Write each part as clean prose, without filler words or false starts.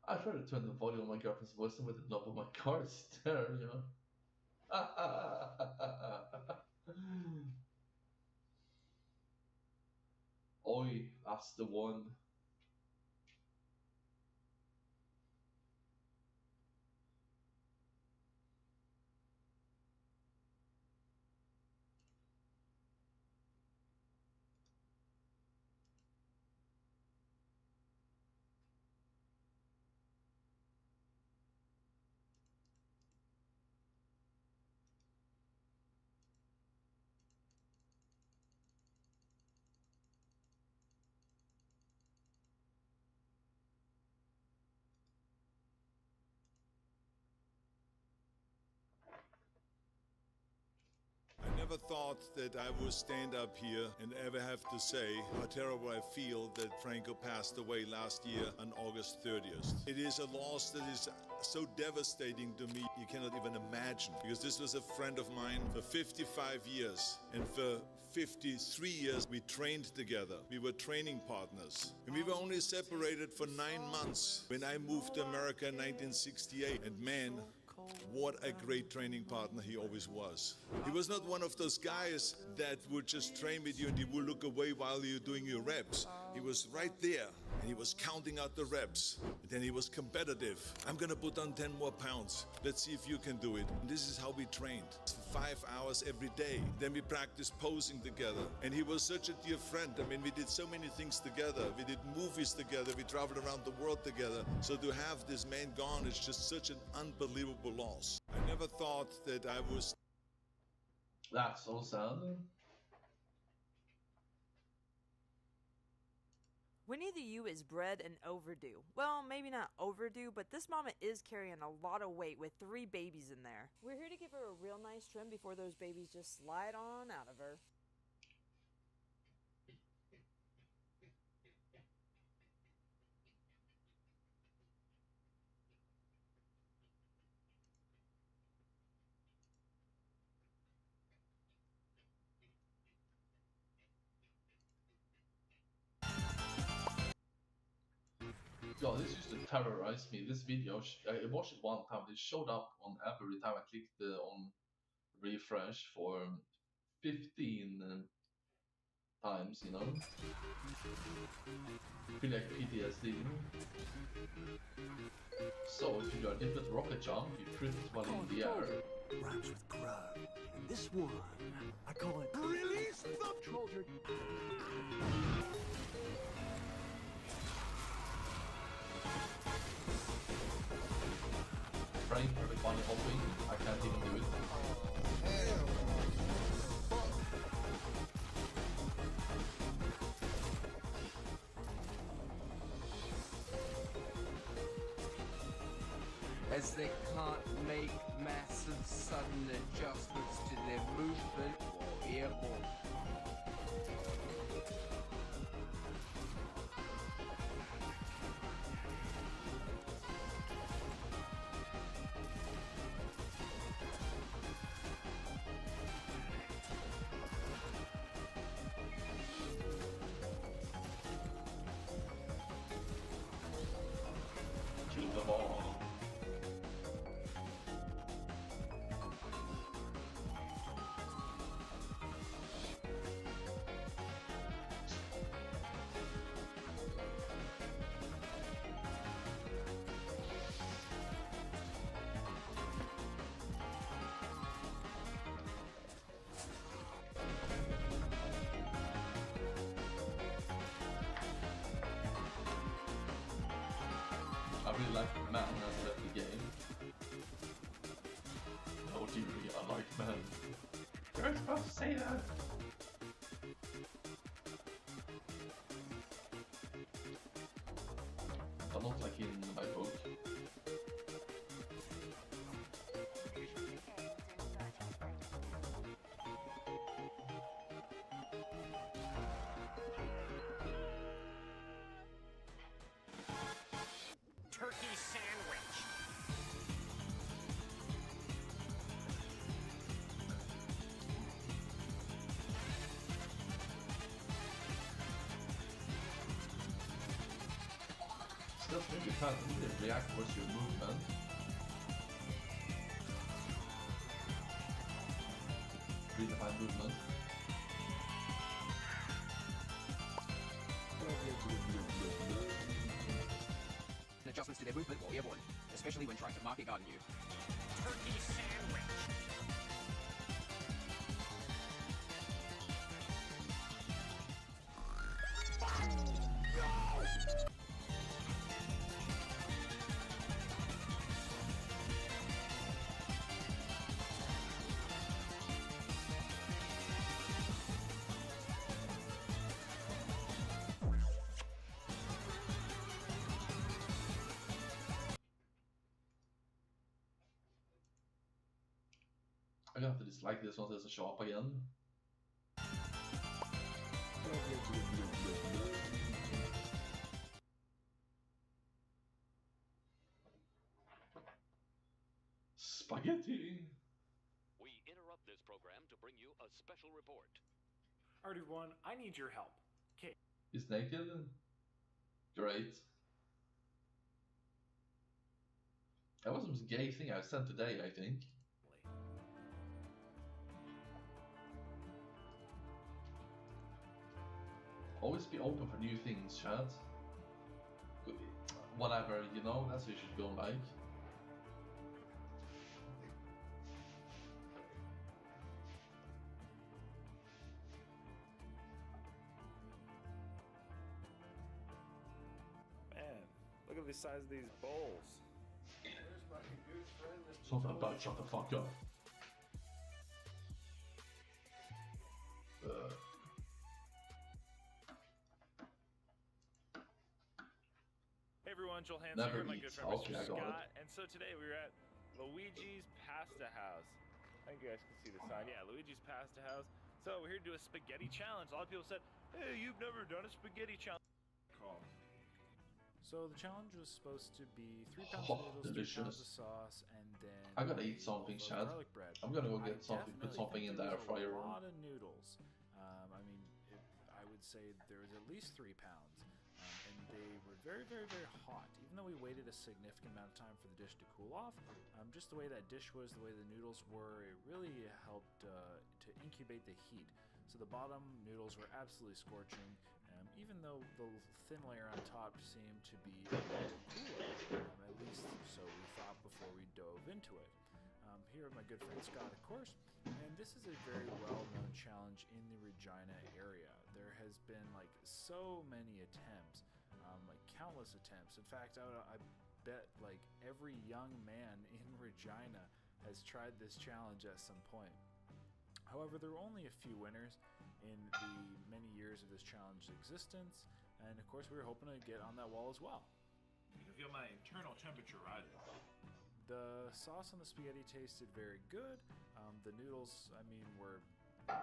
I try to turn the volume on my girlfriend's voice with the knob of my car stereo. Oi, that's the one. I never thought that I would stand up here and ever have to say how terrible I feel that Franco passed away last year on August 30th. It is a loss that is so devastating to me, you cannot even imagine. Because this was a friend of mine for 55 years, and for 53 years we trained together. We were training partners. And we were only separated for 9 months when I moved to America in 1968. And man, what a great training partner he always was. He was not one of those guys that would just train with you and he would look away while you're doing your reps. He was right there and he was counting out the reps. But then he was competitive. I'm gonna put on 10 more pounds. Let's see if you can do it. And this is how we trained. 5 hours every day. Then we practiced posing together. And he was such a dear friend. I mean, we did so many things together. We did movies together. We traveled around the world together. So to have this man gone is just such an unbelievable loss. I never thought that I was... That's so sad. Winnie the Pooh is bred and overdue. Well, maybe not overdue, but this mama is carrying a lot of weight with 3 babies in there. We're here to give her a real nice trim before those babies just slide on out of her. Yo, this used to terrorize me. This video, I watched it one time. It showed up on every time I clicked on refresh for 15 times, you know? Feel like PTSD. So, if you do a different rocket jump, you trip while in the air. Rhymes with grow. And this one, I call it Release the Trolldier. Frame perfect bunny hopping. I can't even do it. As they can't make massive sudden adjustments to their movement or airborne. Kill them all. I really like man as left the game. Oh dearie, I like men. You're supposed to say that! But not like in my book. Turkey sandwich. Still just when you can't really react towards your movement. Redefine movement. Adjustments to their movement will be avoided, especially when trying to market garden you. Turkey sandwich. I'm gonna have to dislike this once there's a show up again. Spaghetti! We interrupt this program to bring you a special report. Alright, everyone, I need your help. Okay. He's naked? Great. That was the most gay thing I've sent today, I think. Always be open for new things, chat. Whatever, you know, that's what you should go like. Man, look at the size of these bowls. Something about shut the fuck up. Hey everyone, Joel Hansen Never here, my good eats. friend Okay, Mr. I got Scott. And so today we were at Luigi's Pasta House. I think you guys can see the sign. Yeah, Luigi's Pasta House. So we're here to do a spaghetti challenge. A lot of people said, hey, you've never done a spaghetti challenge. Call. So the challenge was supposed to be 3 pounds of noodles, 3 pounds of sauce, and then I gotta eat something, Chad. garlic bread. I'm gonna go get something, put something in the air fryer. A lot of noodles. I mean, I would say there was at least 3 pounds. And they were very, very, very hot. Even though we waited a significant amount of time for the dish to cool off, just the way that dish was, the way the noodles were, it really helped to incubate the heat. So the bottom noodles were absolutely scorching, even though the thin layer on top seemed to be a bit cooler, at least so we thought before we dove into it. Here, my good friend Scott, of course, and this is a very well-known challenge in the Regina area. There has been like so many attempts, like countless attempts. In fact, I bet like every young man in Regina has tried this challenge at some point. However, there were only a few winners in the many years of this challenge's existence, and of course we were hoping to get on that wall as well. You can feel my internal temperature rising. The sauce on the spaghetti tasted very good. The noodles, I mean, were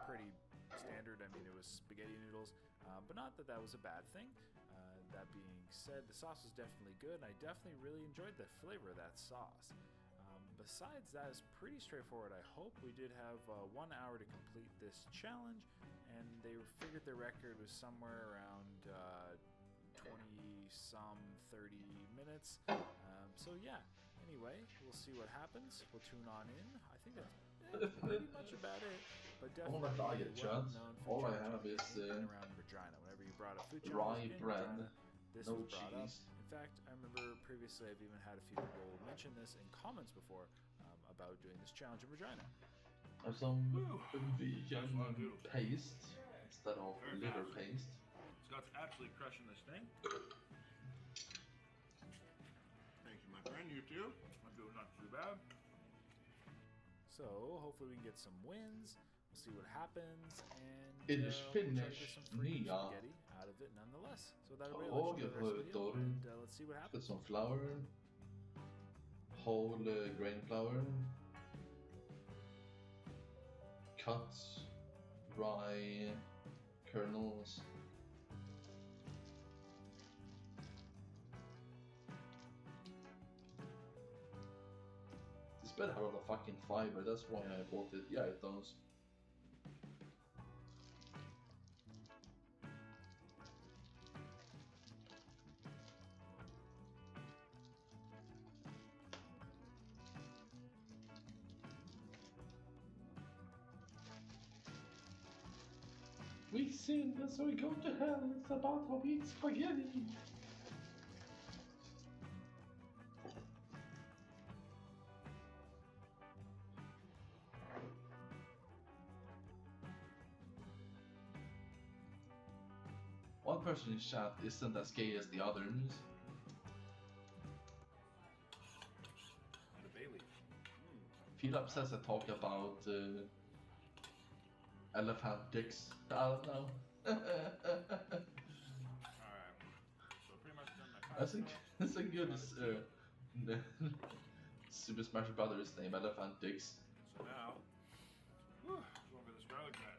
pretty standard. I mean, it was spaghetti noodles, but not that that was a bad thing. That being said, the sauce was definitely good, and I definitely really enjoyed the flavor of that sauce. Besides that, it's pretty straightforward. I hope we did have 1 hour to complete this challenge, and they figured the record was somewhere around 20-some 30 minutes. So yeah. Anyway, we'll see what happens. We'll tune on in. I think that's pretty much about it. But definitely well known for all I have is around Regina. Whenever you brought a food rye challenge in bread, Regina, this no was brought up. cheese. In fact, I remember previously I've even had a few people mention this in comments before about doing this challenge in Regina. I have some vegan paste instead of liver paste. Scott's actually crushing this thing. Thank you, my friend. You too. I'm doing not too bad. So hopefully we can get some wins. We'll see what happens, and It is we'll try to get finished. some free Nia. spaghetti out of it nonetheless. So that'll be Oh, let you get know the rest of the video, it, and let's see what Put happens. some flour, whole grain flour, cut rye kernels, it's better have a fucking fiber, that's why I bought it. Yeah, it does. We sin, and so we go to hell. It's about how we eat spaghetti. One person in chat isn't as gay as the others. The Bailey. Philip says I talk about elephant dicks. I don't know. Alright. So pretty much done my I think it's a good Super Smash Brothers name, Elephant Dicks. So now, whew, going for this garlic bread.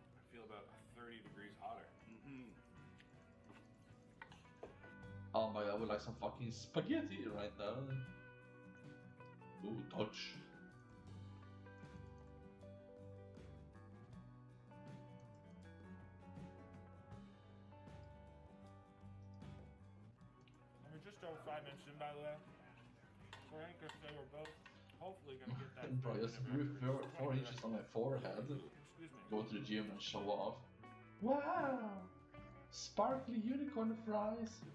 I feel about 30 degrees hotter. Oh my god, I would like some fucking spaghetti right now. Ooh, touch. And we're just over 5 minutes in, by the way. So I think if they were both hopefully going to get that. Bro, just grew 4 inches on my forehead. Excuse me. Go to the gym and show off. Wow! Sparkly unicorn fries.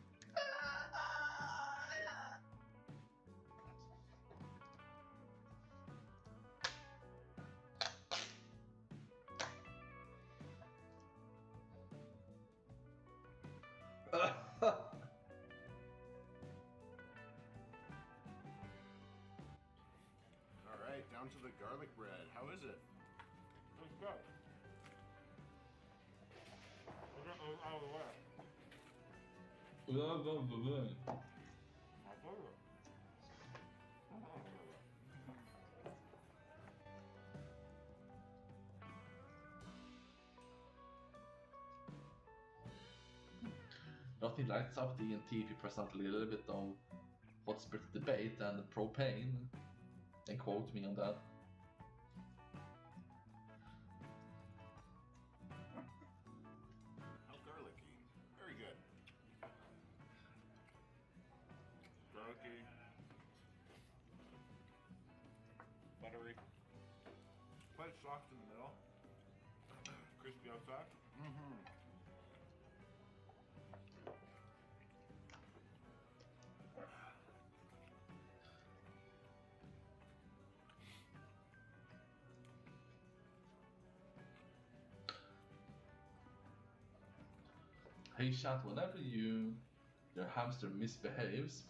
Alright, down to the garlic bread. How is it? It's good. We're going to move out of the way. Blah, blah, blah, blah. I told you. Nothing lights up the ENT if you present a little bit of hot spirit debate and propane. And quote me on that. How garlicky. Very good. Garlicky. Buttery. Quite soft in the middle. Crispy outside. Hey chat, whenever your hamster misbehaves,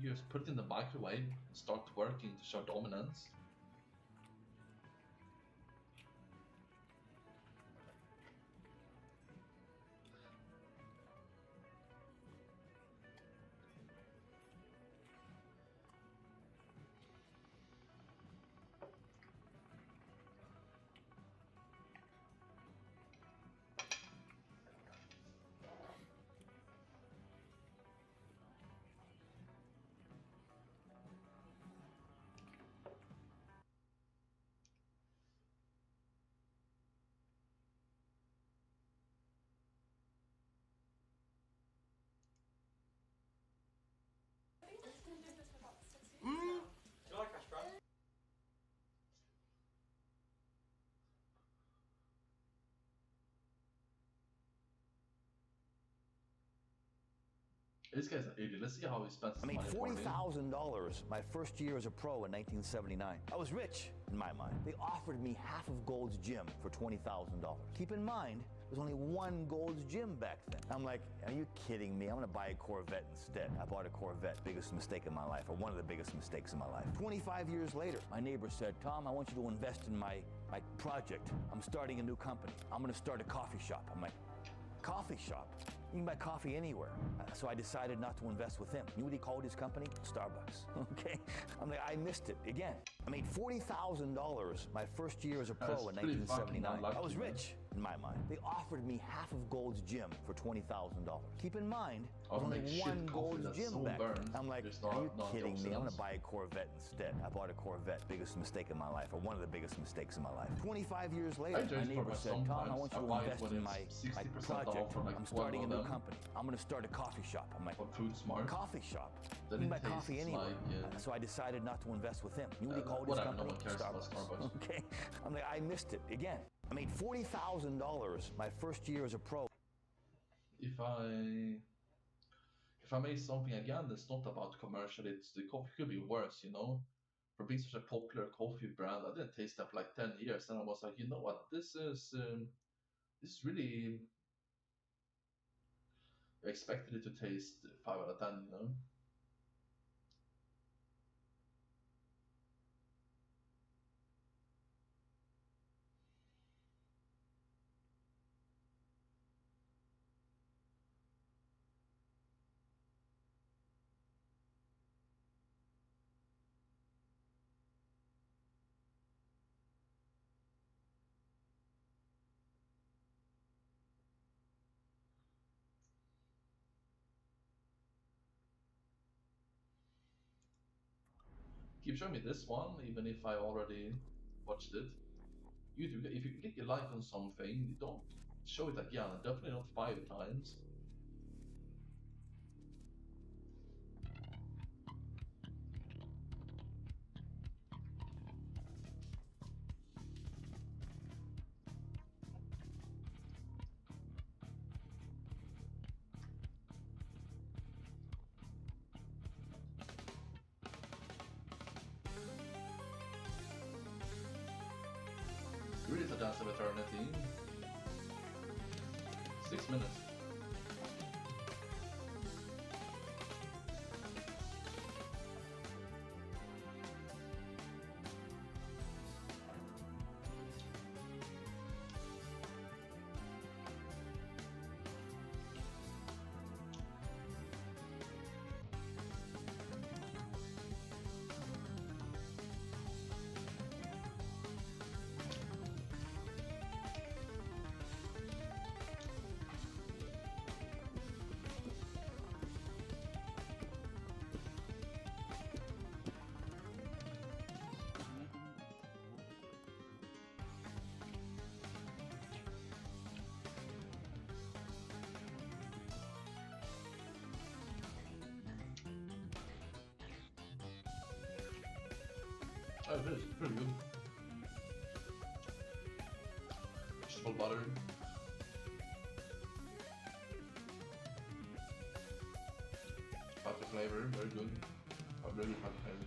you just put it in the microwave and start working to show dominance. This guy's an idiot. Let's see how he spends his I made money. $40,000 my first year as a pro in 1979. I was rich, in my mind. They offered me half of Gold's Gym for $20,000. Keep in mind, there's only one Gold's Gym back then. I'm like, are you kidding me? I'm gonna buy a Corvette instead. I bought a Corvette, biggest mistake in my life, or one of the biggest mistakes in my life. 25 years later, my neighbor said, Tom, I want you to invest in my project. I'm starting a new company. I'm gonna start a coffee shop. I'm like, coffee shop? You can buy coffee anywhere. So I decided not to invest with him. You know what he called his company? Starbucks. Okay? I'm like, I missed it again. I made $40,000 my first year as a pro in 1979. I was rich, in my mind. They offered me half of Gold's Gym for $20,000. Keep in mind, there's only one Gold's Gym back then. I'm like, are you kidding me? I'm gonna buy a Corvette instead. I bought a Corvette, biggest mistake in my life, or one of the biggest mistakes in my life. 25 years later, my neighbor said, Tom, I want you to invest in my project. I'm starting a new company. I'm gonna start a coffee shop. I'm like, Or food smart. coffee shop? Then You it can buy coffee tastes anywhere. like, So I decided not to invest with him. You know what he called his whatever, company? no one cares about Starbucks. Okay. I'm like, I missed it again. I made $40,000 my first year as a pro. If I make something again that's not about commercial, it's the coffee could be worse, you know. For being such a popular coffee brand, I didn't taste that for like 10 years, and I was like, you know what, this is really. I expected it to taste 5 out of 10, you know. Keep showing me this one, even if I already watched it. YouTube, if you click a like on something, don't show it again. Definitely not 5 times. Really, it's a dance of eternity. 6 minutes. Oh, it is pretty good. Just butter. Butter flavor, very good. Really butter flavor.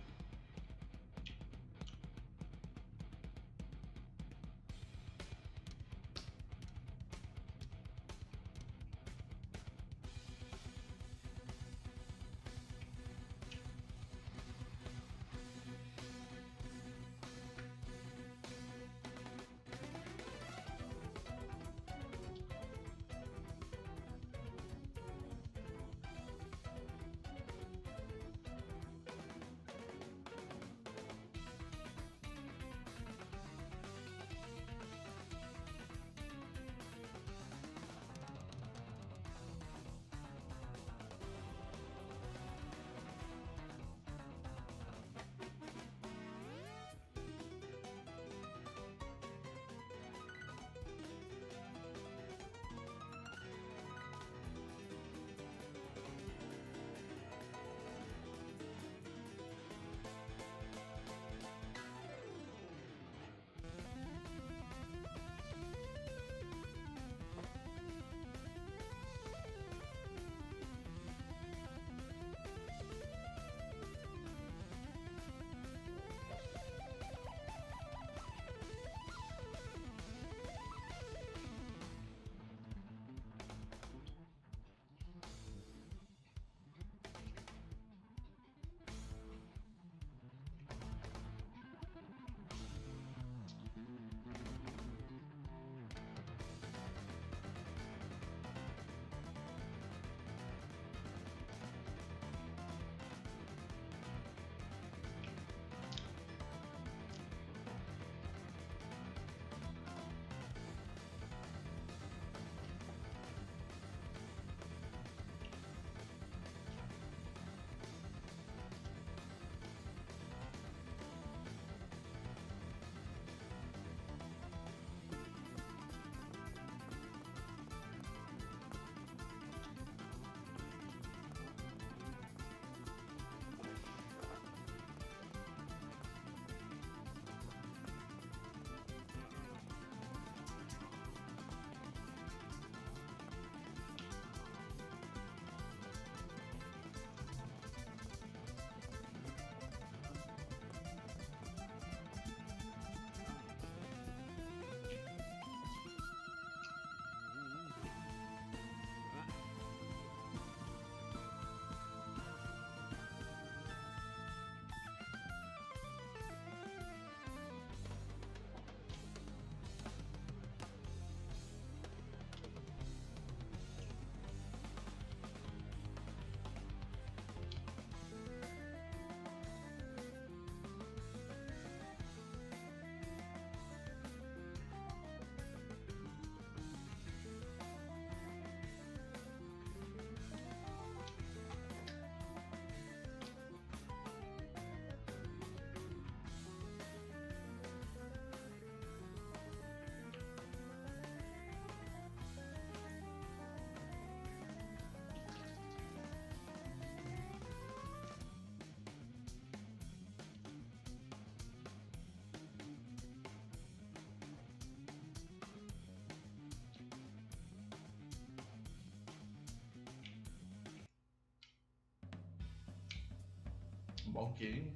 Monkeying.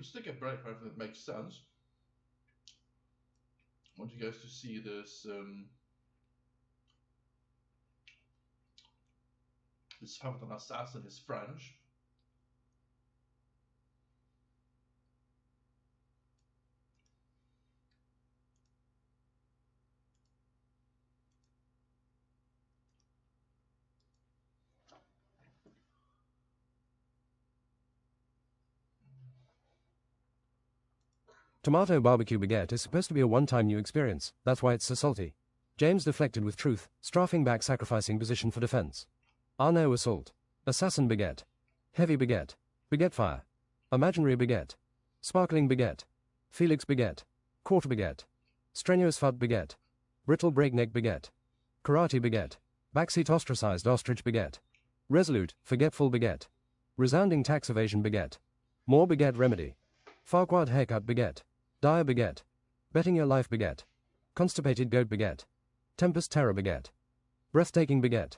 Just let's take a break if it makes sense. I want you guys to see this this Fountain Assassin is French. Tomato barbecue baguette is supposed to be a one-time new experience. That's why it's so salty. James deflected with truth, strafing back, sacrificing position for defense. Arnaud assault. Assassin baguette. Heavy baguette. Baguette fire. Imaginary baguette. Sparkling baguette. Felix baguette. Quarter baguette. Strenuous fud baguette. Brittle breakneck baguette. Karate baguette. Backseat ostracized ostrich baguette. Resolute, forgetful baguette. Resounding tax evasion baguette. More baguette remedy. Farquaad haircut baguette. Dire baguette. Betting your life baguette. Constipated goat baguette. Tempest terror baguette. Breathtaking baguette.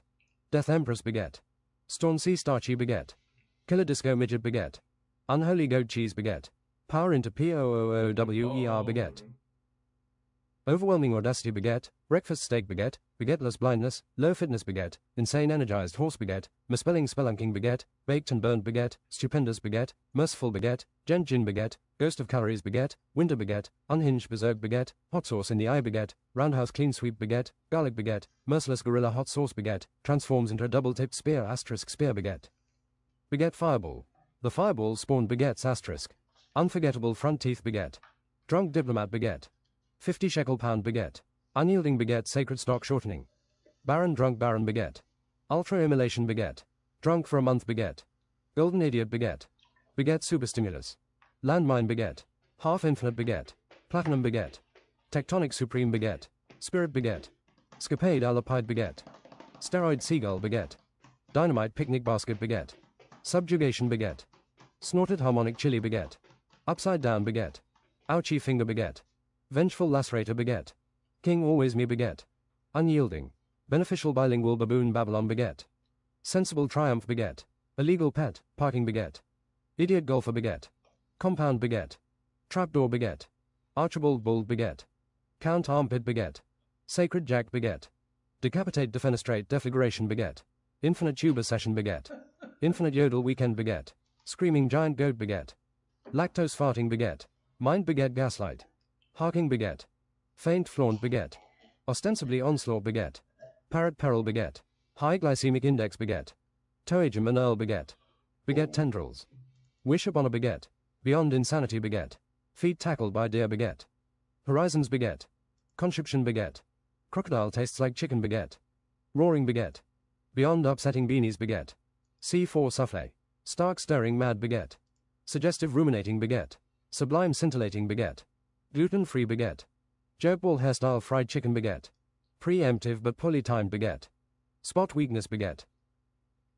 Death empress baguette. Storm sea starchy baguette. Killer disco midget baguette. Unholy goat cheese baguette. Power into POOOWER baguette. Overwhelming audacity baguette. Breakfast steak baguette. Baguetteless blindness. Low fitness baguette. Insane energized horse baguette. Misspelling spelunking baguette. Baked and burned baguette. Stupendous baguette. Merciful baguette. Gent gin baguette. Ghost of calories baguette. Winter baguette. Unhinged berserk baguette. Hot sauce in the eye baguette. Roundhouse clean sweep baguette. Garlic baguette. Merciless gorilla hot sauce baguette. Transforms into a double-tipped spear asterisk spear baguette. Baguette fireball. The fireball spawned baguettes asterisk. Unforgettable front teeth baguette. Drunk diplomat baguette. 50 shekel pound baguette. Unyielding baguette sacred stock shortening. Baron drunk baron baguette. Ultra immolation baguette. Drunk for a month baguette. Golden idiot baguette. Baguette superstimulus. Landmine baguette. Half infinite baguette. Platinum baguette. Tectonic supreme baguette. Spirit baguette. Scapade alapide baguette. Steroid seagull baguette. Dynamite picnic basket baguette. Subjugation baguette. Snorted harmonic chili baguette. Upside down baguette. Ouchie finger baguette. Vengeful lacerator baguette. King always me baguette. Unyielding. Beneficial bilingual baboon Babylon baguette. Sensible triumph baguette. Illegal pet, parking baguette. Idiot golfer baguette. Compound baguette. Trapdoor baguette. Archibald Bald baguette. Count armpit baguette. Sacred jack baguette. Decapitate defenestrate deflagration baguette. Infinite tuber session baguette. Infinite yodel weekend baguette. Screaming giant goat baguette. Lactose farting baguette. Mind baguette gaslight. Harking baguette. Faint flaunt baguette. Ostensibly onslaught baguette. Parrot peril baguette. High glycemic index baguette. Toagem and Earl baguette. Baguette tendrils. Wish upon a baguette. Beyond insanity baguette. Feet tackled by deer baguette. Horizons baguette. Conscription baguette. Crocodile tastes like chicken baguette. Roaring baguette. Beyond upsetting beanies baguette. C4 souffle. Stark stirring mad baguette. Suggestive ruminating baguette. Sublime scintillating baguette. Gluten-free baguette. Jerkball hairstyle fried chicken baguette. Preemptive but poorly timed baguette. Spot weakness baguette.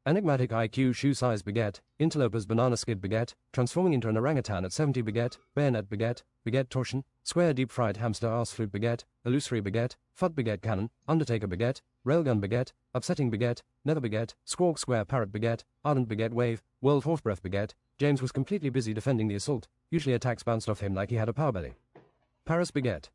Enigmatic IQ shoe size baguette. Interloper's banana skid baguette. Transforming into an orangutan at 70 baguette. Bayonet baguette. Baguette torsion. Square deep fried hamster arse flute baguette. Illusory baguette. Fud baguette cannon. Undertaker baguette. Railgun baguette. Upsetting baguette. Nether baguette. Squawk square parrot baguette. Ardent baguette wave. World horse breath baguette. James was completely busy defending the assault. Usually attacks bounced off him like he had a power belly. Paris baguette.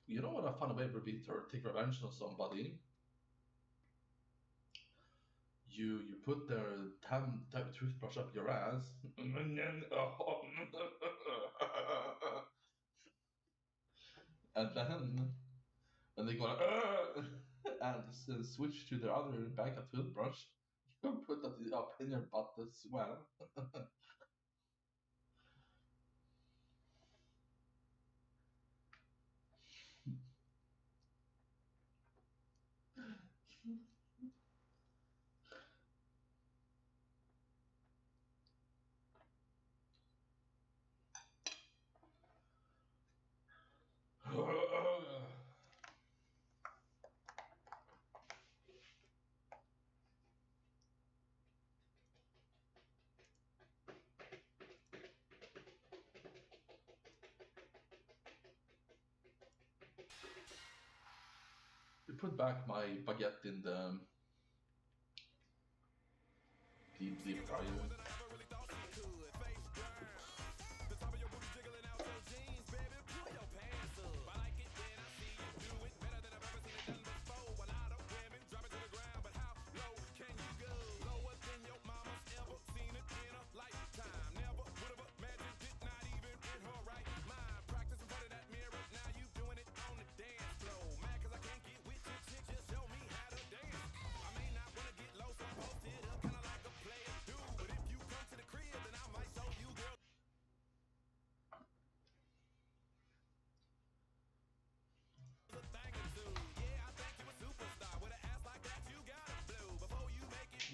You know what a fun way would be to take revenge on somebody? You put their type toothbrush up your ass, and then when they go and switch to their other backup toothbrush, you put that up in your butt as well. put back my baguette in the deep fryer.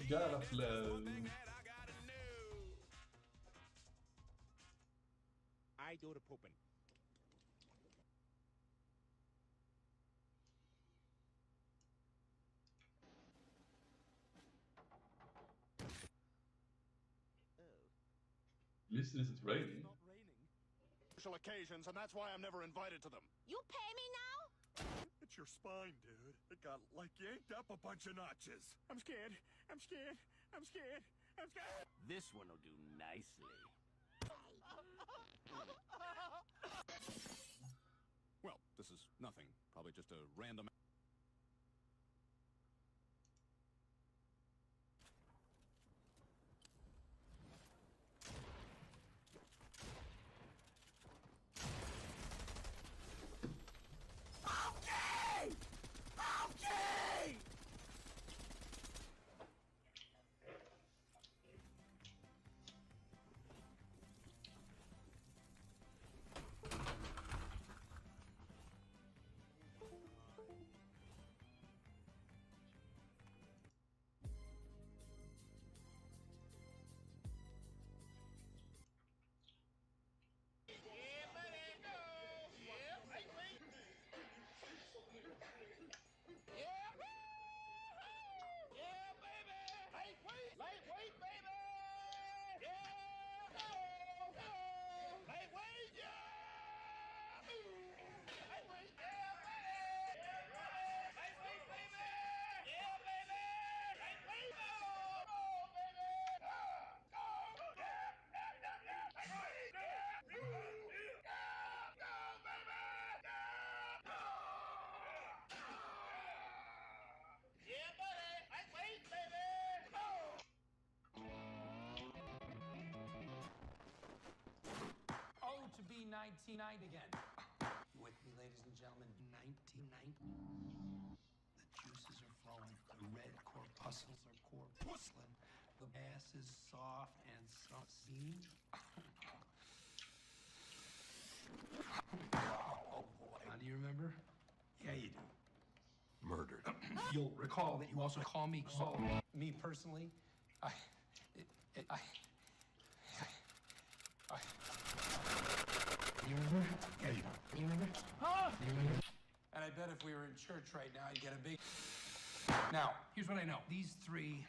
Gotta flow. I do the pooping. Listen, it's raining. Not raining. Special occasions, and that's why I'm never invited to them. You pay me now? It's your spine, dude. It got like yanked up a bunch of notches. I'm scared. I'm scared. I'm scared. I'm scared. This one will do nicely. Well, this is nothing. Probably just a random. Oh, to be 99 again. With me, ladies and gentlemen, 1990. The juices are flowing. The red corpuscles are corpuscling. The ass is soft and saucy. Oh boy. Do you remember? Yeah, you do. Murdered. You'll recall that you also call me Saul. Me personally, I. You remember? Yeah, you do. You remember? Huh? You remember? And I bet if we were in church right now, I'd get a big. Now, here's what I know. These three,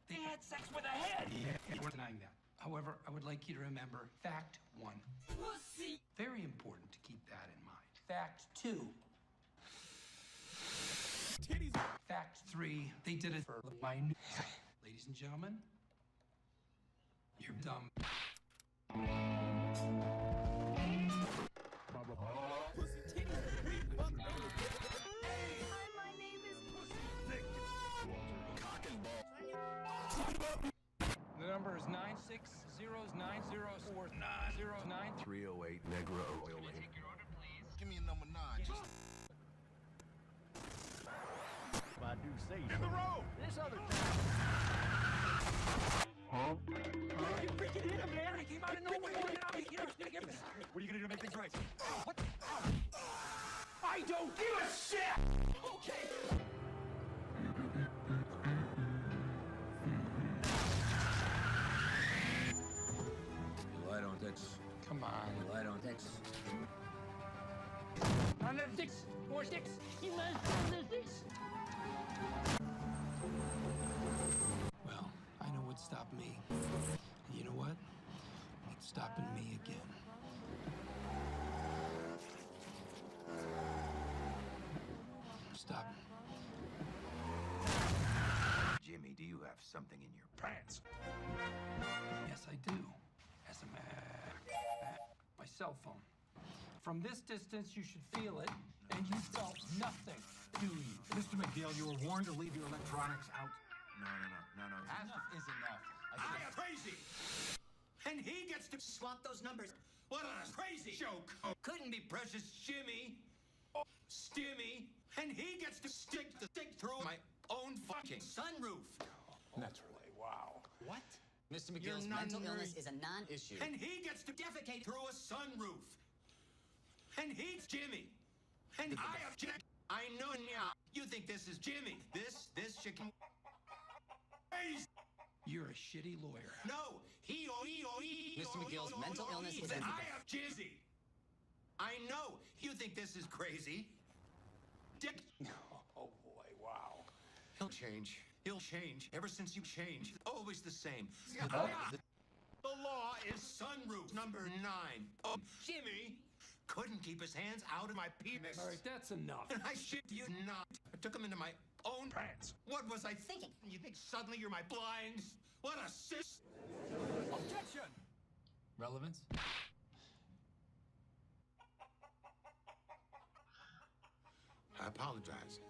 they had sex with a head. Yeah, we're denying that. However, I would like you to remember fact one. Pussy. Very important to keep that in mind. Fact two. Titties. Fact three. They did it for mine. Ladies and gentlemen, you're dumb. The number is 9600904909308 308 Negra Oil Lane. Give me a number 9. Just... If I do say in the road. This other time. Huh? You freaking hit him, man! He came out of nowhere! What are you gonna do to make things right? What? I don't give a shit! Okay! Lie on Dex. Come on. Lie on Dex. Another six! More sticks! He must have the six! Well, I know what stopped me. And you know what? It's stopping me again. Stop me, do you have something in your pants? Yes, I do. As a my cell phone. From this distance, you should feel it, and you felt nothing, do you? Mr. McGill, you were warned to leave your electronics out. No. Enough is enough. I am crazy! And he gets to swap those numbers. What a crazy joke! Couldn't be precious Jimmy. Stimmy. And he gets to stick through my own fucking sunroof. Naturally. Wow. What? Mr. McGill's mental illness is a non-issue. And he gets to defecate through a sunroof. And he's Jimmy. And I am Jack. I know now. You think this is Jimmy. This chicken. You're a shitty lawyer. No. Mr. McGill's mental illness is I am Jizzy. I know. You think this is crazy. Dick. Oh boy, wow. He'll change. He'll change. Ever since you changed. Always the same. The law is sunroof number 9. Oh, Jimmy couldn't keep his hands out of my penis. All right, that's enough. And I shit you not. I took him into my own pants. What was I thinking? You think suddenly you're my blinds? What a sis. Objection! Relevance? I apologize.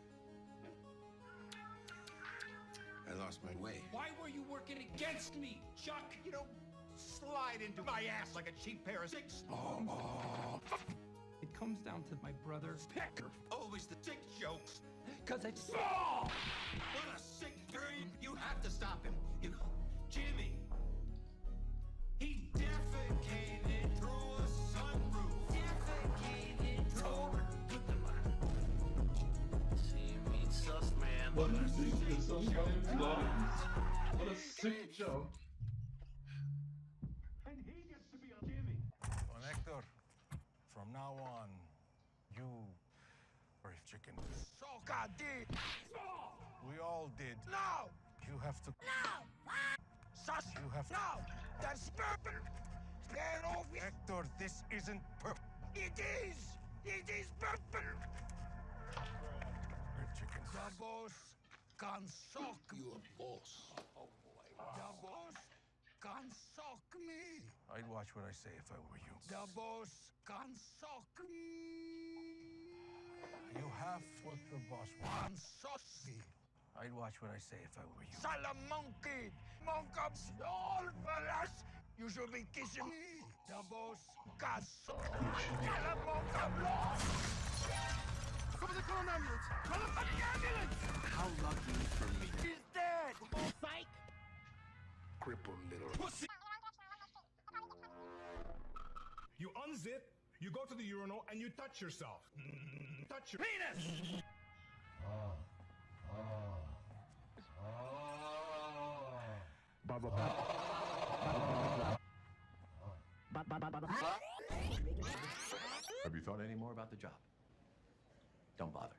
I lost my way. Why were you working against me, Chuck? You don't slide into my ass like a cheap pair of six. It comes down to my brother Pecker. Always the sick jokes. Cause it's small! What a sick dream. You have to stop him. You know, Jimmy. He defecated through a sunroof. Defecated through. See me sus, man. What a sick joke. And he gets to be a Jimmy. Well, Hector, from now on, you are chicken. So God did. We all did. No! You have to. No! Sus! You have to. No! That's purple! Get off it! Hector, this isn't purple. It is! It is purple! Chickens. The boss can suck. You a boss. Oh boy. Wow. The boss can suck me. I'd watch what I say if I were you. The boss can suck me. You have what the boss wants. Suck me. I'd watch what I say if I were you. Salamonkey! Monkups! All fellas! You should be kissing me. The boss can suck. Salamonkey lost! Call the ambulance! Call the fucking ambulance! How lucky for me. He's dead! Psych! Crippled little pussy! You unzip, you go to the urinal, and you touch yourself. Touch your penis! Have you thought any more about the job? Don't bother.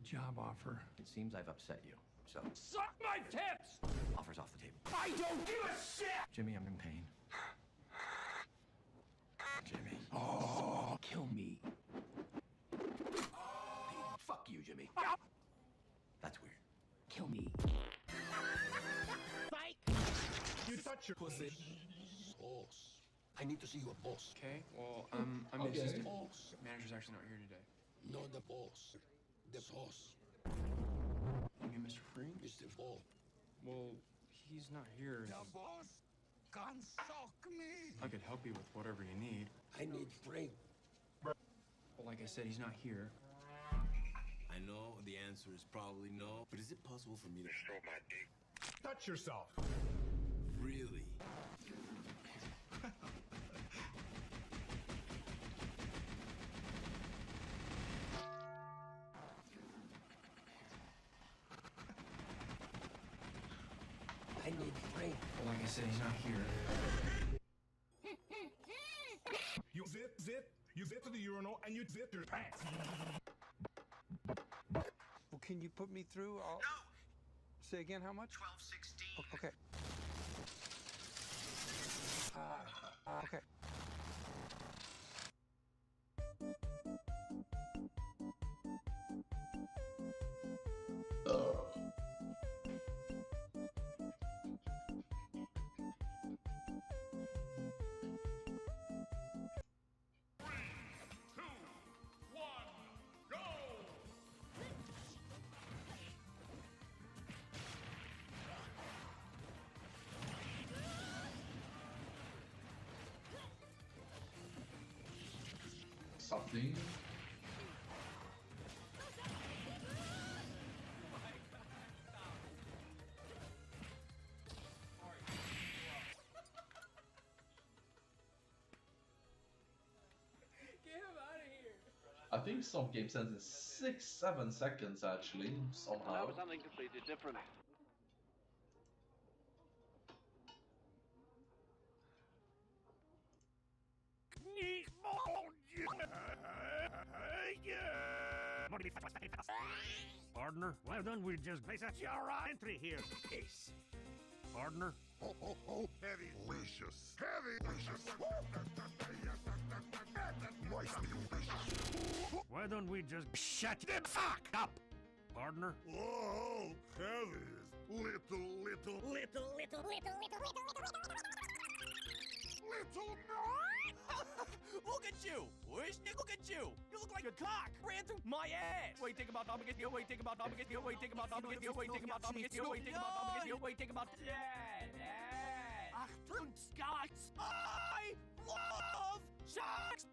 Job offer. It seems I've upset you, so Suck my tits! offer's off the table. I don't give a shit! Jimmy, I'm in pain. Jimmy. Oh, kill me. Fuck you, Jimmy. That's weird. Kill me. Psych! You touch your pussy. Boss. I need to see your boss. Okay, well, I'm Okay. the assistant. Boss. Manager's actually not here today. No, the boss. The boss. You mean Mr. Free? Mr. Ball. Well, he's not here. The boss can suck me. I could help you with whatever you need. I need Frank. Well, like I said, he's not here. I know the answer is probably no, but is it possible for me to show my dick? Touch yourself. Really? I need Frank. Well, like I said, he's not here. You zip to the urinal, and you zip your pants. Well, can you put me through? No! Say again, how much? 12:16. Okay. Okay. something. I think some games ends in 6-7 seconds actually, somehow. That was something completely different. Partner, why don't we just place a your entry here? Ace. Partner. Oh, heavy delicious. Heavy delicious. Nice delicious. Why don't we just shut the fuck up? Partner. Oh, heavy. Little. Look at you! Wishnick, look at you! You look like a cock! Ran through my ass! Wait, think about Dominic, wait, think about Dominic, wait, think about Dominic, wait, think about Dominic, wait, think about Dominic, wait, think about Achtung, Scouts! I love sharks!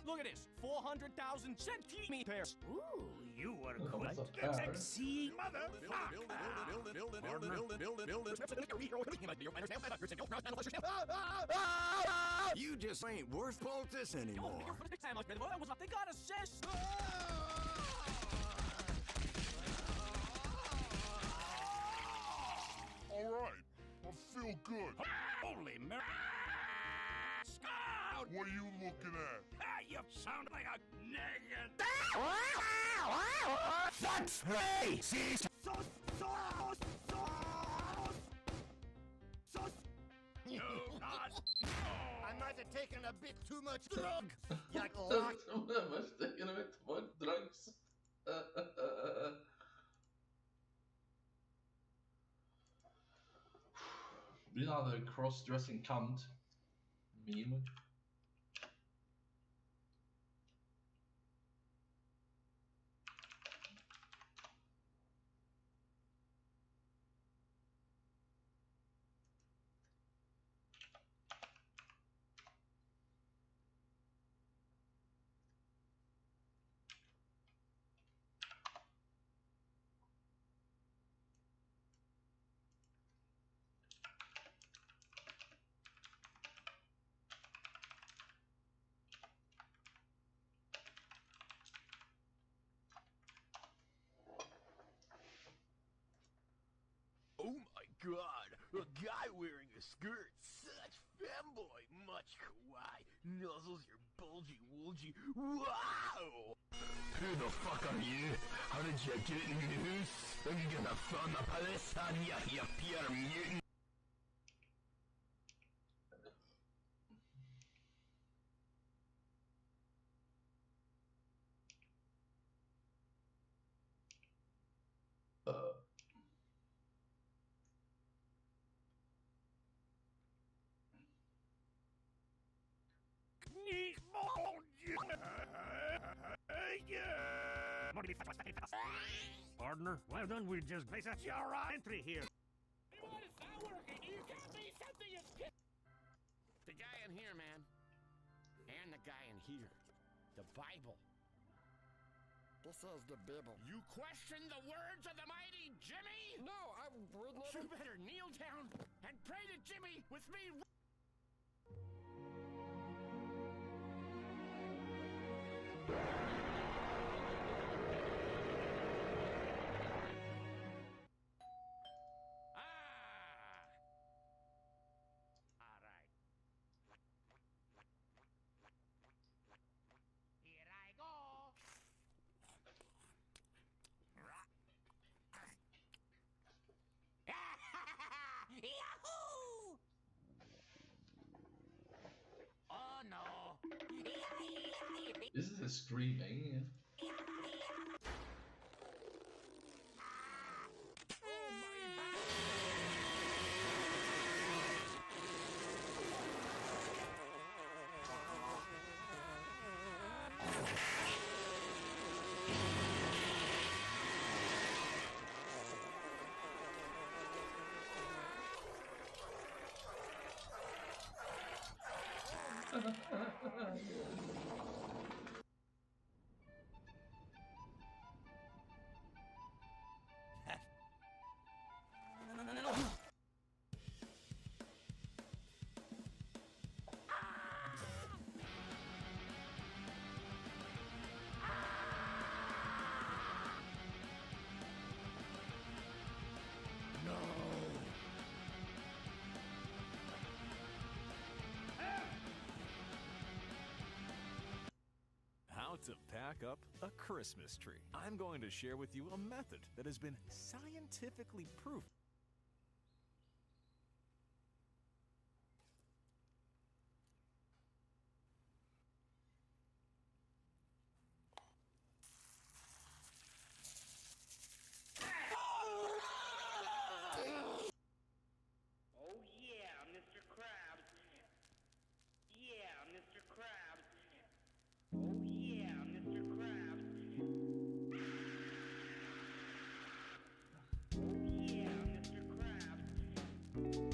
Look at this, 400,000 centimeters! Ooh, you are quite sexy motherfucker! You just ain't worth poultice anymore. They got assist! Alright, I feel good. Holy Mary! Scout! What are you looking at? You sound like a nigga! That's racist! You not! I might have taken a bit too much drug. Much taken a bit too much drugs. Another cross-dressing cunt meme. Oh my god, a guy wearing a skirt, such femboy, much kawaii, nuzzles your bulgy woolgy, wow! Who the fuck are you? How did you get in the house? Are you gonna phone the police on you, you pure mutant? Partner, why don't we just place a your entry here? What is not working? You can't be something you The guy in here, man. And the guy in here. The Bible. This is the Bible. You question the words of the mighty Jimmy? No, I'm reading it. You better kneel down and pray to Jimmy with me. Yahoo! Oh no! This is a screaming. How to pack up a Christmas tree. I'm going to share with you a method that has been scientifically proven. Oh yeah, Mr. Krabs. Yeah, Mr. Krabs. Oh yeah, Mr. Krabs. Oh yeah, Mr. Krabs. Oh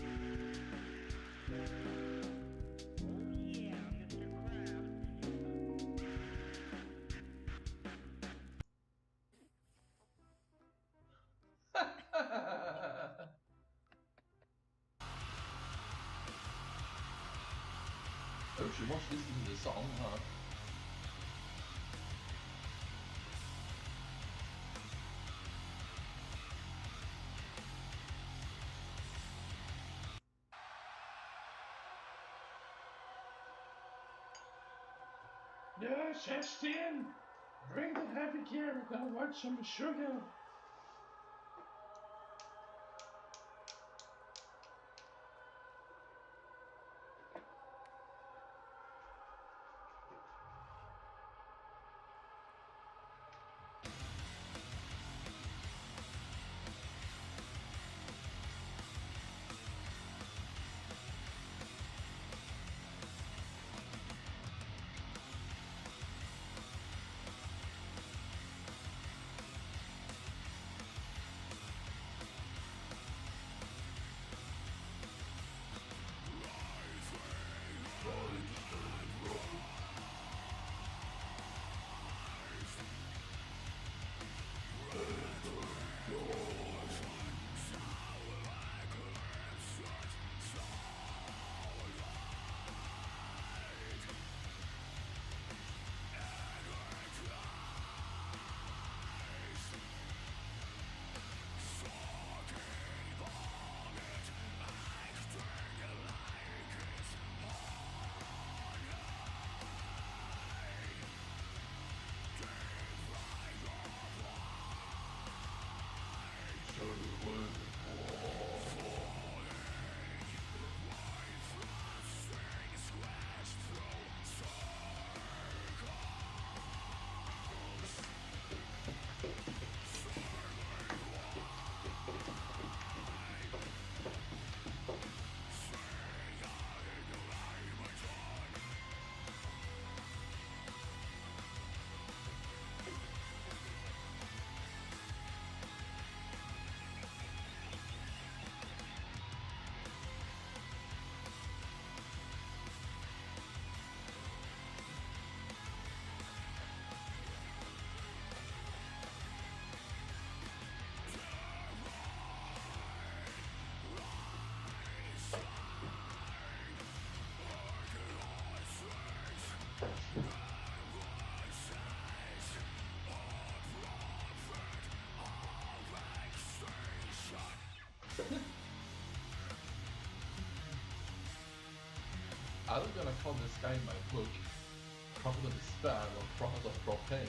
yeah, Mr. Krabs. Oh, she must listen to the song, huh? Yes, Estienne! Bring the heavy gear, we're gonna watch some sugar. I'm gonna call this guy in my book Prophet of Despair or Prophet of Propane.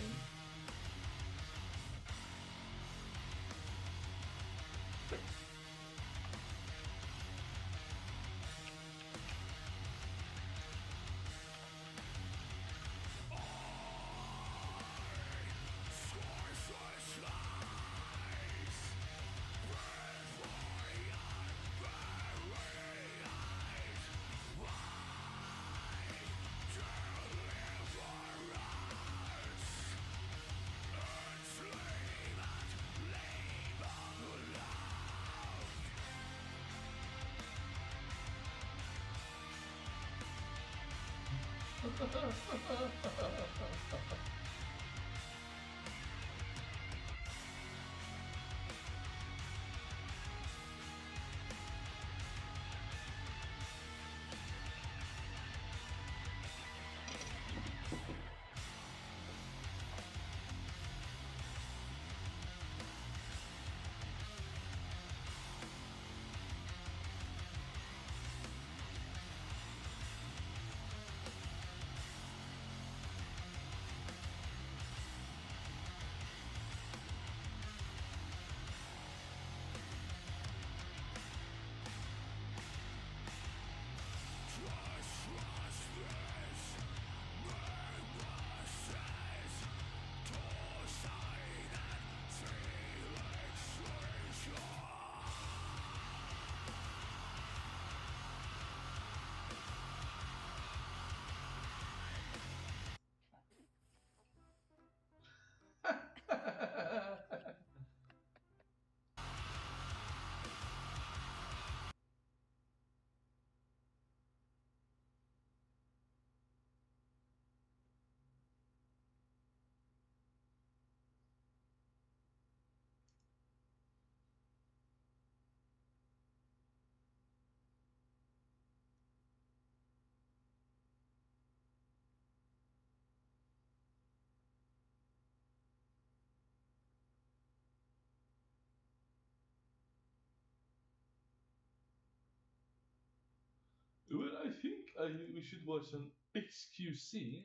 Well, I think we should watch an XQC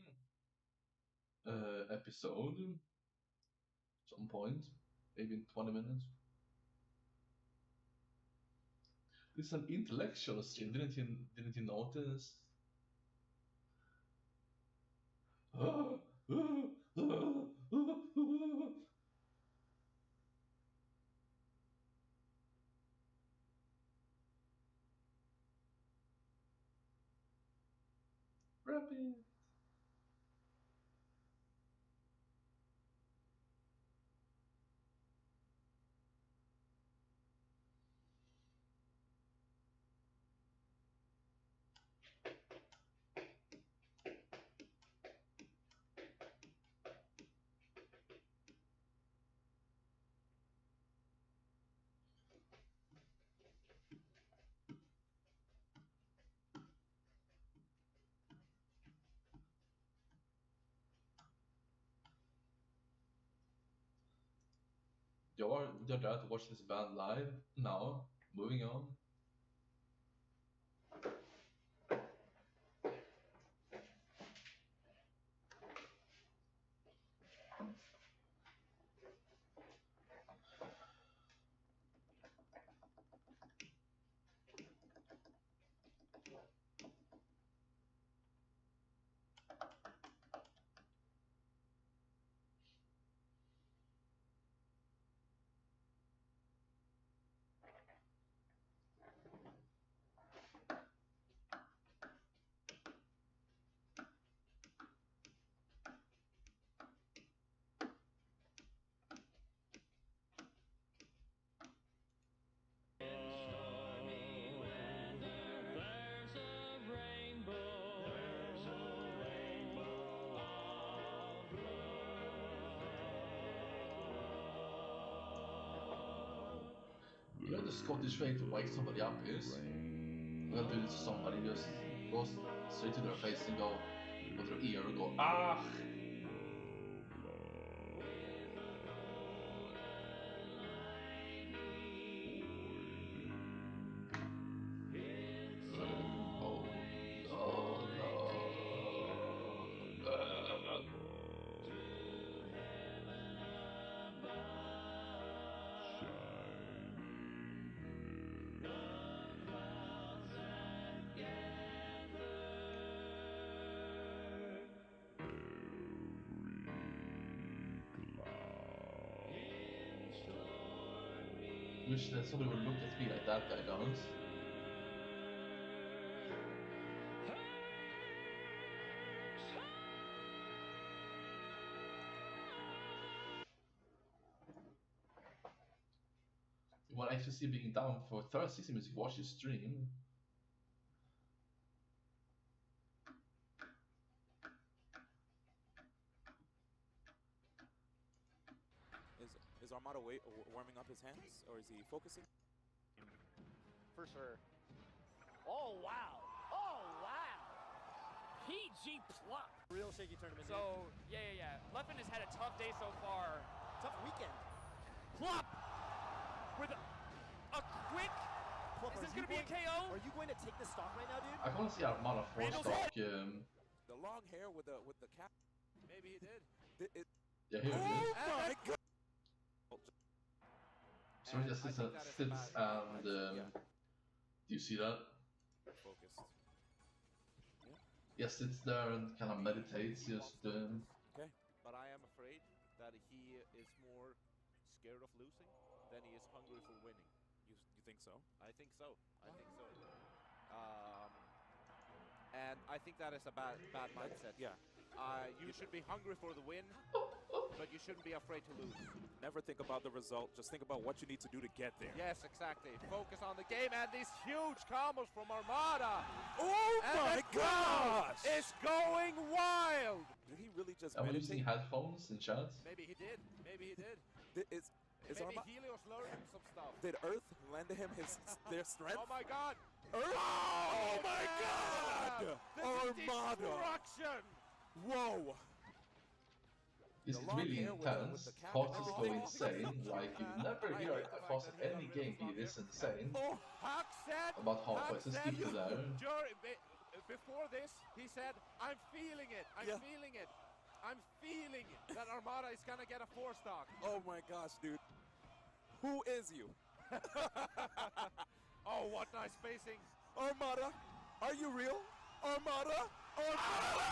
episode some point, maybe in 20 minutes. This is an intellectual stream. Didn't you notice? Rabbit. You're there to watch this band live now. Moving on. You know the Scottish way to wake somebody up is? I'm gonna do this to somebody, just go straight to their face and go with their ear and go, ah! Rainbow. Oh no. Wish that somebody would look at me like that guy does. You want actually see being down for 60 minutes, watch your stream. Armada warming up his hands, or is he focusing? For sure. Oh, wow. Oh, wow. PG plop. Real shaky tournament. So, yeah. Leffen has had a tough day so far. Tough weekend. Plop! With a quick... Plop, is this going to be a KO? Are you going to take the stock right now, dude? I can't see Armada 4-stock. The long hair with the cap. Maybe he did. Yeah, here it is. Oh my god! So he just sits and do you see that? Focused. Yeah, sits there and kind of meditates, just Okay. But I am afraid that he is more scared of losing than he is hungry for winning. You think so? I think so. I think so. And I think that is a bad mindset. Yeah. You should be hungry for the win, but you shouldn't be afraid to lose. Never think about the result. Just think about what you need to do to get there. Yes, exactly. Focus on the game and these huge combos from Armada. Oh my gosh! It's going wild. Did he really just Am I meditate? using headphones in chat? Maybe he did. Maybe he did. Is Maybe Helios learned him some stuff. Did Earth lend him their strength? Oh my god! Oh my god! This Armada! is destruction! Whoa! It's really intense. Foxes go insane. Like you never hear a Fox at any game be this insane. Oh, Huck said, About halfway to skip to there. Before this, he said, I'm feeling it. I'm feeling it. I'm feeling that Armada is gonna get a 4-stock. Oh my gosh, dude. Who is you? Oh, what nice spacing. Armada, are you real? Armada? Armada!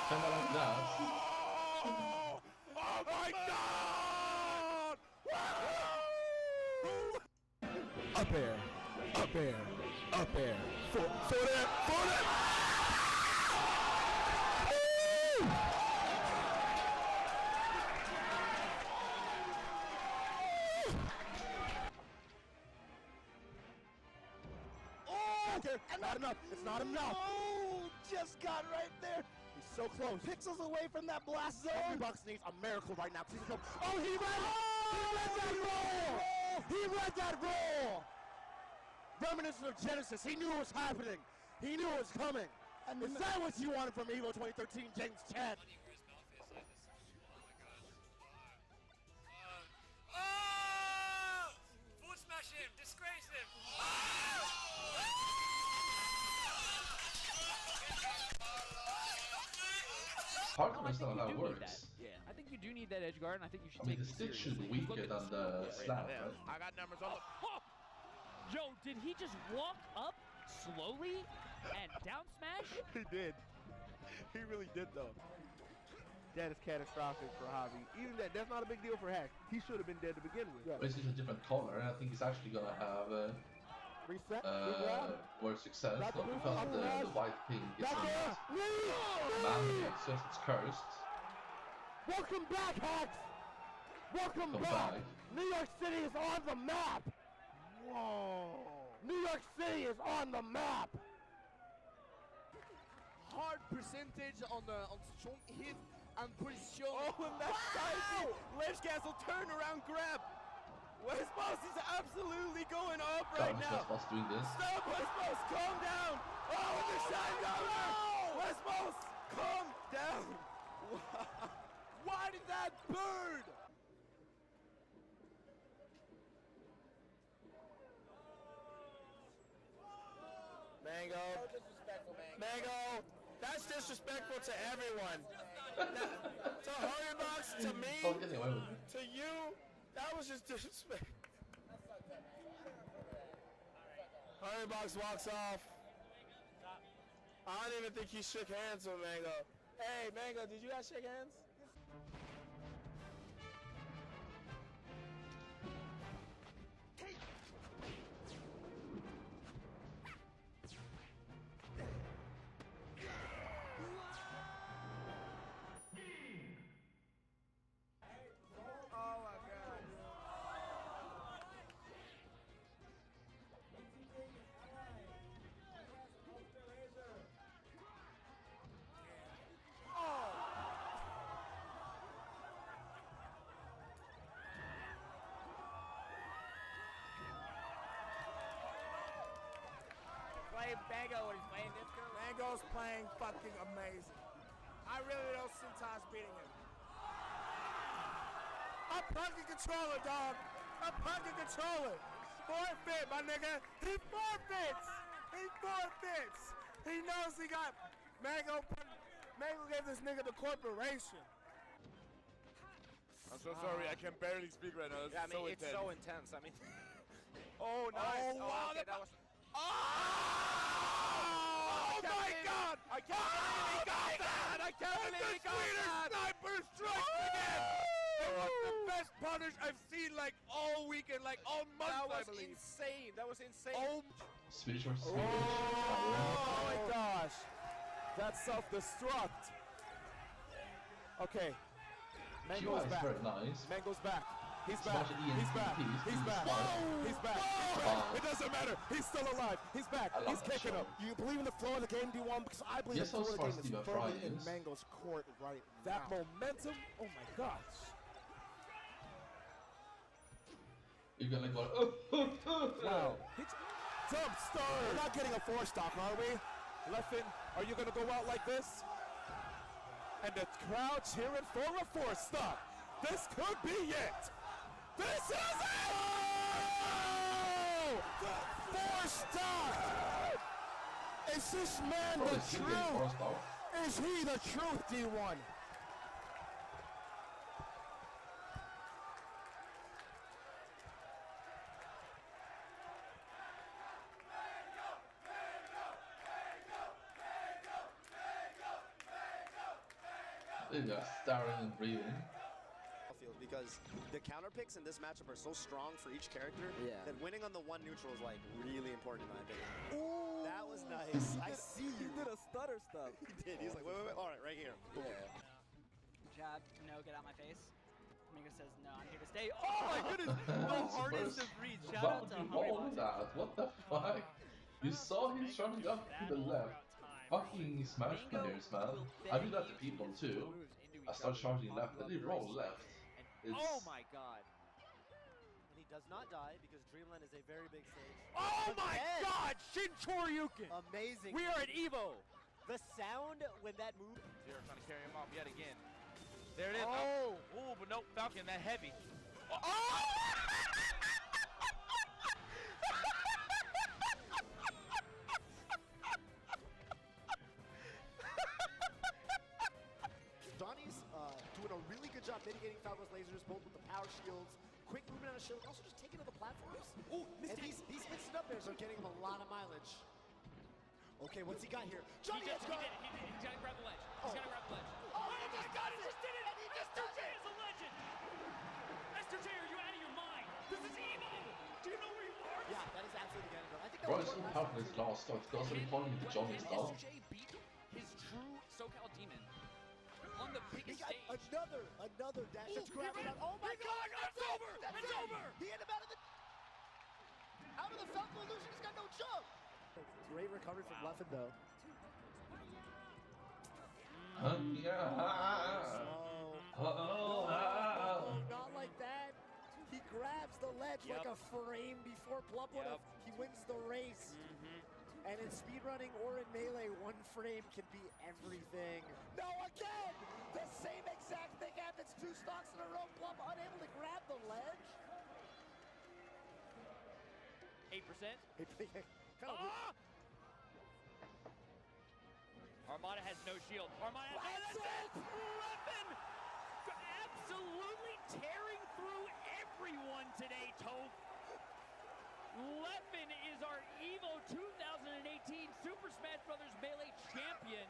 Kind of like that. Oh my god! Up air, up air, up air. For that, for that! Not enough. It's not enough. Oh, just got right there. He's so close. Pixels away from that blast zone. Bucks needs a miracle right now. Oh, he read that roll. He read that roll. Reminiscent of Genesis. He knew it was happening. He knew it was coming. And is that what you wanted from EVO 2013, James Chad? Forward smash him! Disgrace him! Hard to understand how that works. Yeah, I think you do need that edge guard, and I think you should I mean, take the it stick should be seriously. weaker than the slap, right? I got numbers on the... Yo, did he just walk up slowly and down smash? He did. He really did, though. That is catastrophic for Javi. Even that's not a big deal for Hack. He should have been dead to begin with. But it's just a different color, and I think he's actually gonna have more success. Not because the white pink isn't mandated, just it's cursed. Welcome back, Hacks! Welcome Come back. back. New York City is on the map! Whoa! New York City is on the map! Hard percentage on strong hit and position. Oh, and that's timing! Ledge cancel, turn around, grab. West Boss is absolutely going up right now. West Boss doing this. Stop, West Boss, calm down. Oh, with the shine governor. West Boss, calm down. Why did that bird? Mango. So disrespectful, Mango. That's disrespectful to everyone. To Hurrybox, to me, to you, that was just disrespectful. Hurrybox walks off. I don't even think he shook hands with Mango. Hey, Mango, did you guys shake hands? play Mango when he's playing Disco. Mango's playing fucking amazing. I really don't see Tosh beating him. A fucking controller, dog. A fucking controller. Forfeit, my nigga. He forfeits. He forfeits. He knows he got Mango gave this nigga the corporation. I'm so sorry, I can barely speak right now. Yeah, I mean, it's so intense. I mean, oh, nice. Oh, wow, okay, that was. Oh my God! I can't believe he got that! I can't believe he got that! Sniper strikes again! It was the best punish I've seen like all weekend, like all month, That I was believe. insane. That was insane. Oh, Switcher. Oh my gosh. That's self-destruct. Okay. Mango's back. Very nice. Mango's back. He's Smash back. it, He's back. He's back. He's back. Wow. It doesn't matter. He's still alive. He's back. I love He's that kicking shot. him. Do you believe in the flow of the game, D1? Because I believe Yes, the flow of the I was game is Steve firmly in Fry's. Mango's court right now. That momentum, oh my gosh. You're gonna go. Wow. Dumpster. We're not getting a 4-stock, are we? Leffen, are you going to go out like this? And the crowd cheering for a 4-stock. This could be it. This is it! Oh! 4-stock! Is this man the truth? Is he the truth, D1? Yeah, staring and breathing. Because the counter picks in this matchup are so strong for each character that winning on the one neutral is like really important in my opinion. Ooh, that was nice. I see you. He did a stutter stuff. He did. He's like, wait. All right, right here. Yeah. Jab, no, get out my face. Mingo says, no, I'm here to stay. Oh my goodness, the hardest of reads. Shout out to What was that? What the fuck? You saw him running up to the left. Fucking Smash players, man. I do that to people too. I start charging left and they roll left. Oh my God. And he does not die because Dreamland is a very big stage. Oh my God, Shin Choryuken. Amazing. We are at Evo. The sound when that move. Zero trying to carry him off yet again. There it is. Oh. Oh, but no, Falcon, that heavy. Oh! Donnie's doing a really good job mitigating Falco's lasers, both with the power shields, quick movement on his shield, also just taking to the platforms. Oh, and these instant up airs are getting him a lot of mileage. Okay, what's he got here? Johnny has got. He's got to grab the ledge. He's got to grab the ledge. Oh my God, he just did it! And he just does it! Is a legend! Mr. J, are you out of your mind? This is Evo! Do you know where you are? Yeah, that is absolutely the end of it. I think that Bro, was it's so hard for this last stuff. It's also calling me the Johnny stuff. Mr. J beat his true SoCal demon on the biggest stage. Another dash. That's grabbing out. Oh my God, it's over! It's over! He hit him out of the Falco illusion. He's got no jump. Great recovery from Leffen though. Not like that. He grabs the ledge like a frame before Plump would have. He wins the race. And in speedrunning or in melee, one frame can be everything. No, again! The same exact thing happens 2 stocks in a row. Plump unable to grab the ledge. 8%. Armada has no shield. Armada has Leffen absolutely tearing through everyone today, Toph. Leffen is our EVO 2018 Super Smash Bros. Melee champion.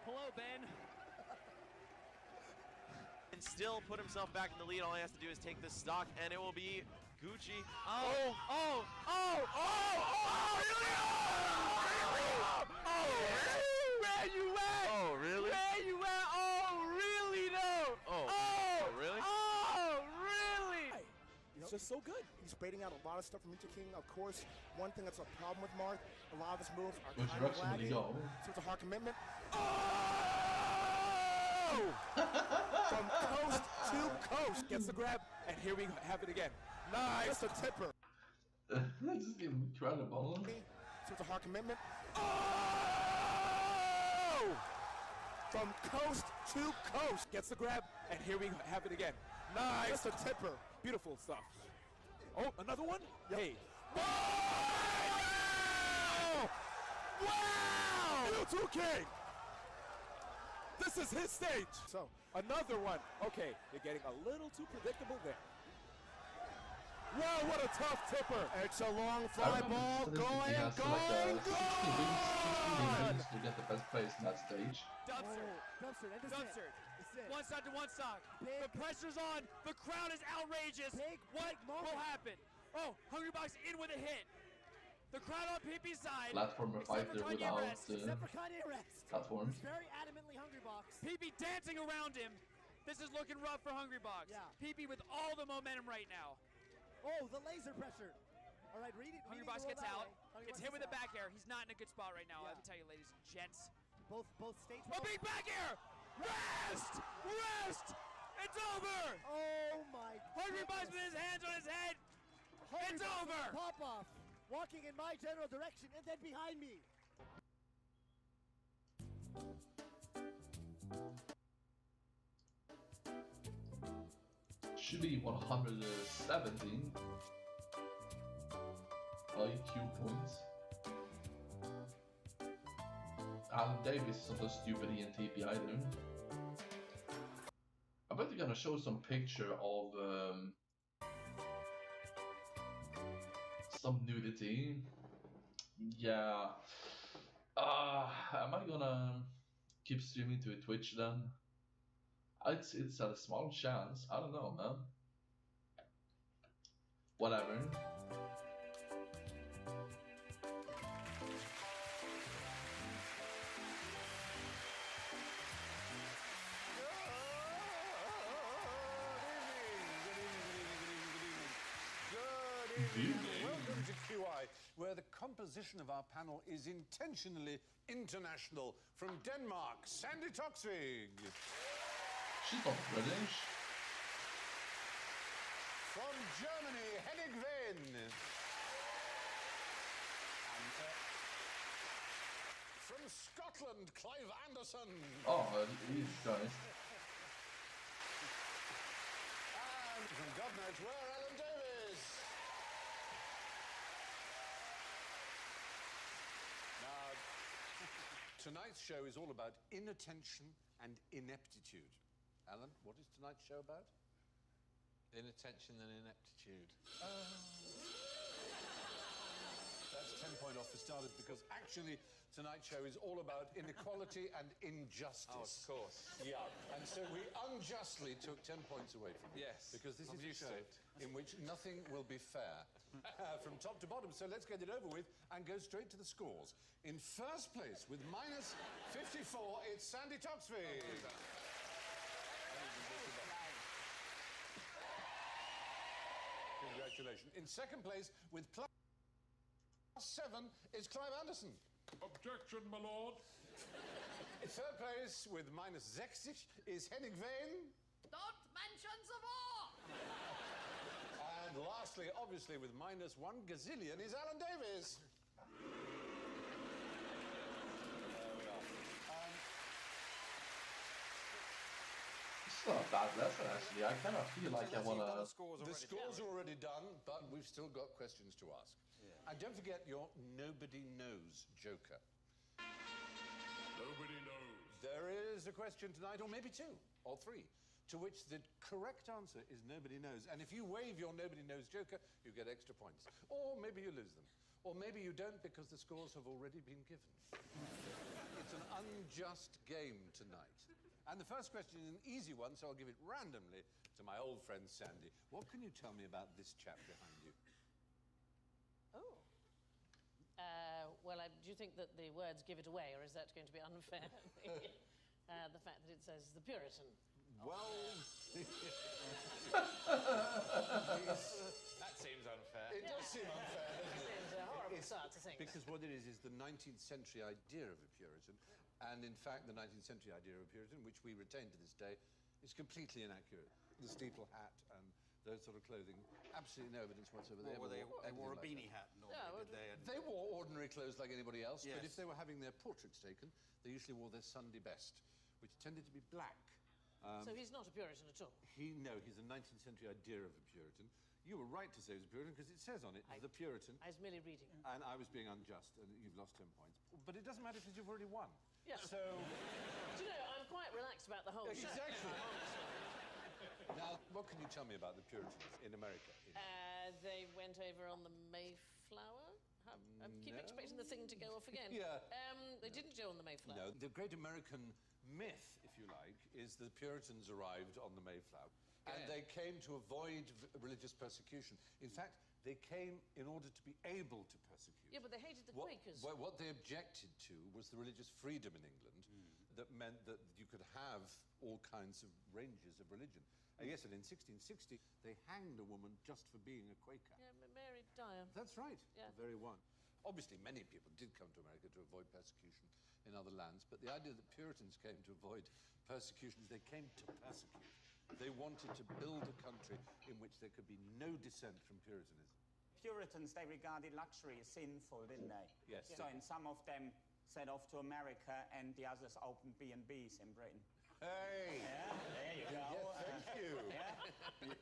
Hello, Ben. And still put himself back in the lead. All he has to do is take this stock, and it will be Gucci. Where you at? Oh, really? Where you at? Oh, really though? Oh, really? Oh, really? He's just so good. He's baiting out a lot of stuff from Mr. King. Of course, one thing that's a problem with Marth, a lot of his moves are Which kind of direction did he laggy. go? So it's a hard commitment. Oh! From coast to coast. Gets the grab, and here we have it again. Nice. Just a tipper. This is incredible. So it's a hard commitment. Oh! From coast to coast. Gets the grab, and here we have it again. Nice. Just a tipper. Beautiful stuff. Oh, another one? Yep. Hey. Wow! Wow! U2 King! This is his stage. So, another one. Okay, you're getting a little too predictable there. Wow, what a tough tipper. It's a long fly ball. Going. To get the best place in that stage. Dumpster. Dumpster. One stock to one stock. The pressure's on. The crowd is outrageous. What will happen? Oh, Hungry Box in with a hit. The crowd on PP's side. Platformer fighter without except for Kanye Rest. platform. He's very adamantly Hungry Box. PP dancing around him. This is looking rough for Hungry Box. Yeah. PP with all the momentum right now. Oh, the laser pressure. All right, read it. Hungry Box gets out. Gets hit with a back air. He's not in a good spot right now. I have to tell you, ladies and gents. Both stage. A big back air. Rest! It's over! Oh my! Hungry Box with his hands on his head. It's over! Pop off, walking in my general direction and then behind me. Should be 117 IQ points. Alan Davis is not a stupid ENTP either. I bet they're gonna show some picture of some nudity. Yeah. Am I gonna keep streaming to Twitch then? It's a small chance. I don't know, man. Whatever. Welcome to QI, where the composition of our panel is intentionally international. From Denmark, Sandy Toksvig. She's not British. From Germany, Henning Ven. From Scotland, Clive Anderson. Oh, he's nice. And from God knows where, Alan Davis. Now, tonight's show is all about inattention and ineptitude. Alan, what is tonight's show about? Inattention and ineptitude. That's 10 point off for starters, because actually tonight's show is all about inequality and injustice. Oh, of course. Yeah, and so we unjustly took 10 points away from you. Yes, because this I'm is a used show to it. in which nothing will be fair. From top to bottom, so let's get it over with and go straight to the scores. In first place with minus 54, it's Sandy Toksvig. Congratulations. In second place with plus 7 is Clive Anderson. Objection, my lord. In third place with minus 60 is Henning Ven. Don't mention the war! And lastly, obviously with minus 1 gazillion, is Alan Davis. There we are. It's not a bad lesson, actually. I kind of feel like I want to... The scores are already done, but we've still got questions to ask. And don't forget your nobody knows joker. Nobody knows. There is a question tonight, or maybe 2, or 3, to which the correct answer is nobody knows. And if you wave your nobody knows joker, you get extra points. Or maybe you lose them. Or maybe you don't, because the scores have already been given. It's an unjust game tonight. And the first question is an easy one, so I'll give it randomly to my old friend Sandy. What can you tell me about this chap behind you? Oh. Well, do you think that the words give it away, or is that going to be unfair? The fact that it says the Puritan. Well... That seems unfair. It does seem unfair, doesn't it? Seems a horrible start to things. Because what it is the 19th century idea of a Puritan, and in fact the 19th century idea of a Puritan, which we retain to this day, is completely inaccurate. The steeple hat and those sort of clothing. Absolutely no evidence whatsoever. Well, they wore a anything beanie like hat that. normally, did they? They wore ordinary clothes like anybody else, but Yes. if they were having their portraits taken, they usually wore their Sunday best, which tended to be black. So he's not a Puritan at all? He's a 19th century idea of a Puritan. You were right to say he was a Puritan because it says on it, the Puritan. I was merely reading. And I was being unjust, and you've lost 10 points. But it doesn't matter because you've already won. Yeah. So... Do you know, I'm quite relaxed about the whole show. Exactly. Now, what can you tell me about the Puritans in America? They went over on the Mayflower. I keep expecting the thing to go off again. Yeah. They didn't go on the Mayflower. No, the great American myth, if you like, is the Puritans arrived on the Mayflower. And they came to avoid religious persecution. In fact, they came in order to be able to persecute. Yeah, but they hated the Quakers. What they objected to was the religious freedom in England that meant that you could have all kinds of ranges of religion. Yes, and in 1660, they hanged a woman just for being a Quaker. Yeah, Mary Dyer. That's right, Yeah. the very one. Obviously, many people did come to America to avoid persecution in other lands, but the idea that Puritans came to avoid persecution is they came to persecute. They wanted to build a country in which there could be no dissent from Puritanism. Puritans, they regarded luxury as sinful, didn't they? Yes. So, and some of them set off to America, and the others opened B&Bs in Britain. Hey! Yeah, there you go. Thank you. Yeah.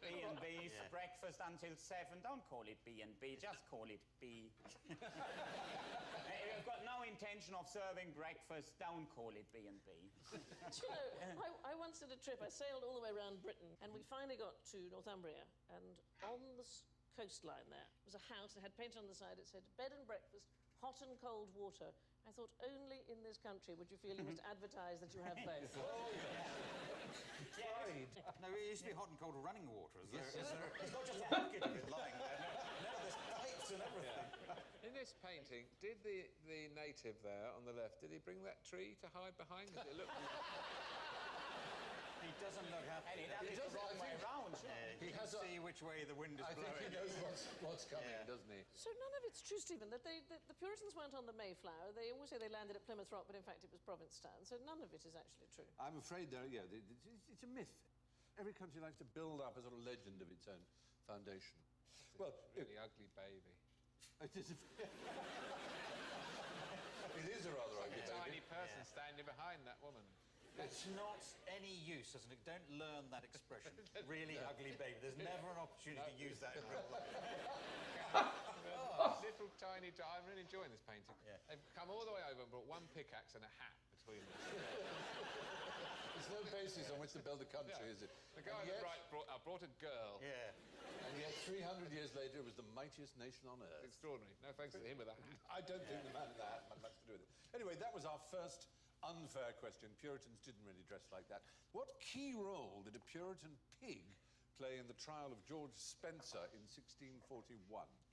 B&B's, breakfast until 7. Don't call it B&B, just call it B. If you've got no intention of serving breakfast, don't call it B&B. Do you know, I once did a trip. I sailed all the way around Britain, and we finally got to Northumbria, and on the coastline there was a house that had painted on the side. It said, bed and breakfast, hot and cold water. I thought, only in this country would you feel you must advertise that you have both. Right. No, it used to be hot and cold running water. Yes. It's not just a bucket of it lying there. No, there's pipes and everything. In this painting, did the native there on the left, did he bring that tree to hide behind? Because it looked... He doesn't look happy. And it has the wrong way round. He can see which way the wind is blowing. I think he knows what's coming, doesn't he? So none of it's true, Stephen, that the Puritans weren't on the Mayflower. They always say they landed at Plymouth Rock, but in fact it was Provincetown. So none of it is actually true. I'm afraid it's a myth. Every country likes to build up a sort of legend of its own foundation. Well, really ugly baby. It is a rather ugly baby. Tiny person standing behind that woman. It's not any use, isn't it? Don't learn that expression. Really ugly baby. There's never an opportunity to use that in real life. Little tiny... I'm really enjoying this painting. Yeah. They've come all the way over and brought one pickaxe and a hat between them. There's no basis on which to build a country, is it? The guy on the right brought a girl. Yeah. And yet 300 years later, it was the mightiest nation on earth. Extraordinary. No thanks to him with a hat. I don't think the man in the hat had much to do with it. Anyway, that was our first unfair question. Puritans didn't really dress like that. What key role did a Puritan pig play in the trial of George Spencer in 1641?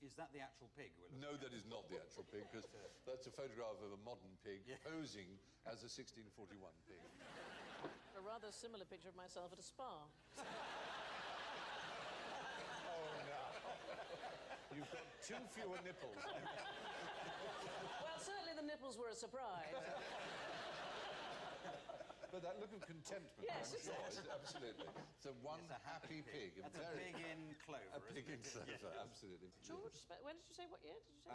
Is that the actual pig? No, that is not the actual pig, because that's a photograph of a modern pig posing as a 1641 pig. A rather similar picture of myself at a spa. Oh, no. You've got too fewer nipples. Well, certainly the nipples were a surprise. But that look of contentment, yes, I'm sure, absolutely. So one happy pig. That's a pig in clover. A pig in clover, absolutely. George, when did you say, what year did you say?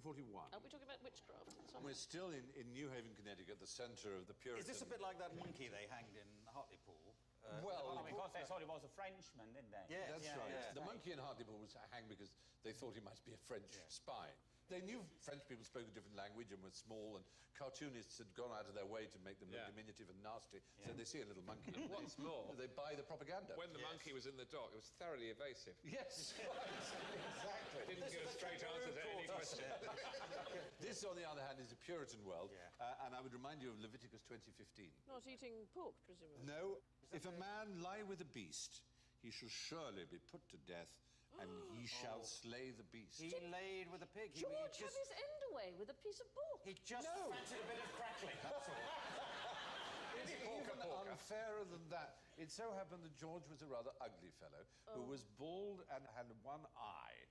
1641. Are we talking about witchcraft? We're still in New Haven, Connecticut, the centre of the Puritans. Is this a bit like that monkey they hanged in Hartlepool? Because they thought he was a Frenchman, didn't they? Yeah, that's right. Yeah. The monkey in Hartlepool was hanged because they thought he might be a French spy. They knew French people spoke a different language and were small, and cartoonists had gone out of their way to make them look diminutive and nasty. So they see a little monkey. What's more, they buy the propaganda. When the monkey was in the dock, it was thoroughly evasive. Yes, exactly. Didn't give a straight answer to any question. This, on the other hand, is a Puritan world, and I would remind you of Leviticus 20:15. Not eating pork, presumably. No. If a man lie with a beast, he shall surely be put to death, and he shall slay the beast. He laid with a pig. George had his end away with a piece of pork. He just fancied a bit of crackling, that's all. Even unfairer than that, it so happened that George was a rather ugly fellow who was bald and had one eye.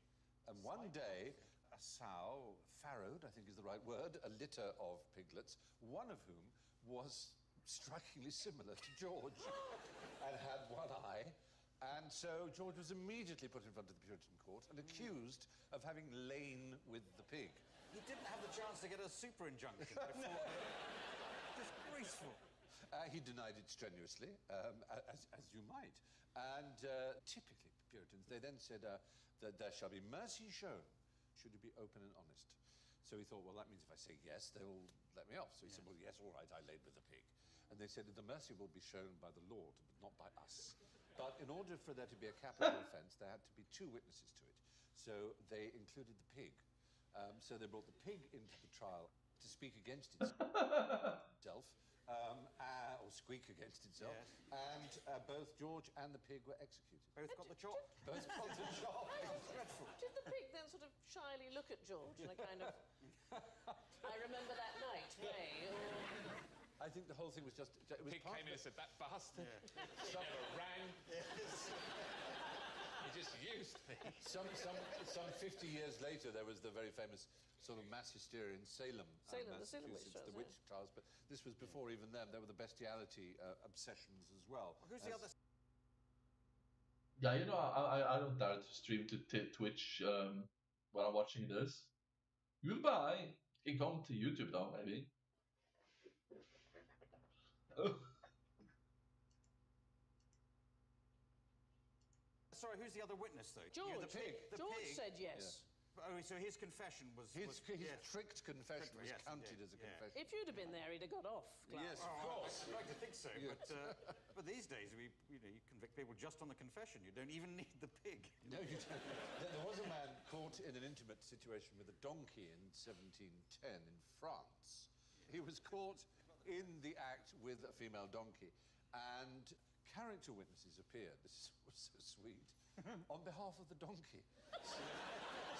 And one day, a sow farrowed, I think is the right word, a litter of piglets, one of whom was strikingly similar to George and had one eye. And so George was immediately put in front of the Puritan court and accused of having lain with the pig. He didn't have the chance to get a super injunction before. Disgraceful. He denied it strenuously, as you might. And typically, Puritans, they then said that there shall be mercy shown should you be open and honest. So he thought, well, that means if I say yes, they'll let me off. So he said, well, yes, all right, I laid with the pig. And they said that the mercy will be shown by the Lord, but not by us. But in order for there to be a capital offence, there had to be 2 witnesses to it. So they included the pig. So they brought the pig into the trial to speak against itself, or squeak against itself. Yes. And both George and the pig were executed. Both got the chop. Both got the chop. Dreadful. Did the pig then sort of shyly look at George in a kind of, I remember that night way? I think the whole thing was just... It was Pig came in and said, that bastard. Some rang. He just used me. Some 50 years later, there was the very famous sort of mass hysteria in Salem, the Salem witch Massachusetts, trials, the witch trials. But this was before even them. There were the bestiality obsessions as well. Who's the other? Yeah, you know, I don't dare to stream to Twitch while I'm watching this. Goodbye. Can come to YouTube though, maybe. Sorry, who's the other witness, though? George. The pig. The George pig. said yes. Oh, so his confession was... His yes. tricked confession was Yes, counted indeed. as a confession. If you'd have been there, he'd have got off. Clark. Yes, of course. I'd like to think so, Yes. but these days, you convict people just on the confession. You don't even need the pig. No, you don't. There was a man caught in an intimate situation with a donkey in 1710 in France. He was caught in the act with a female donkey, and character witnesses appeared. This was so sweet. On behalf of the donkey.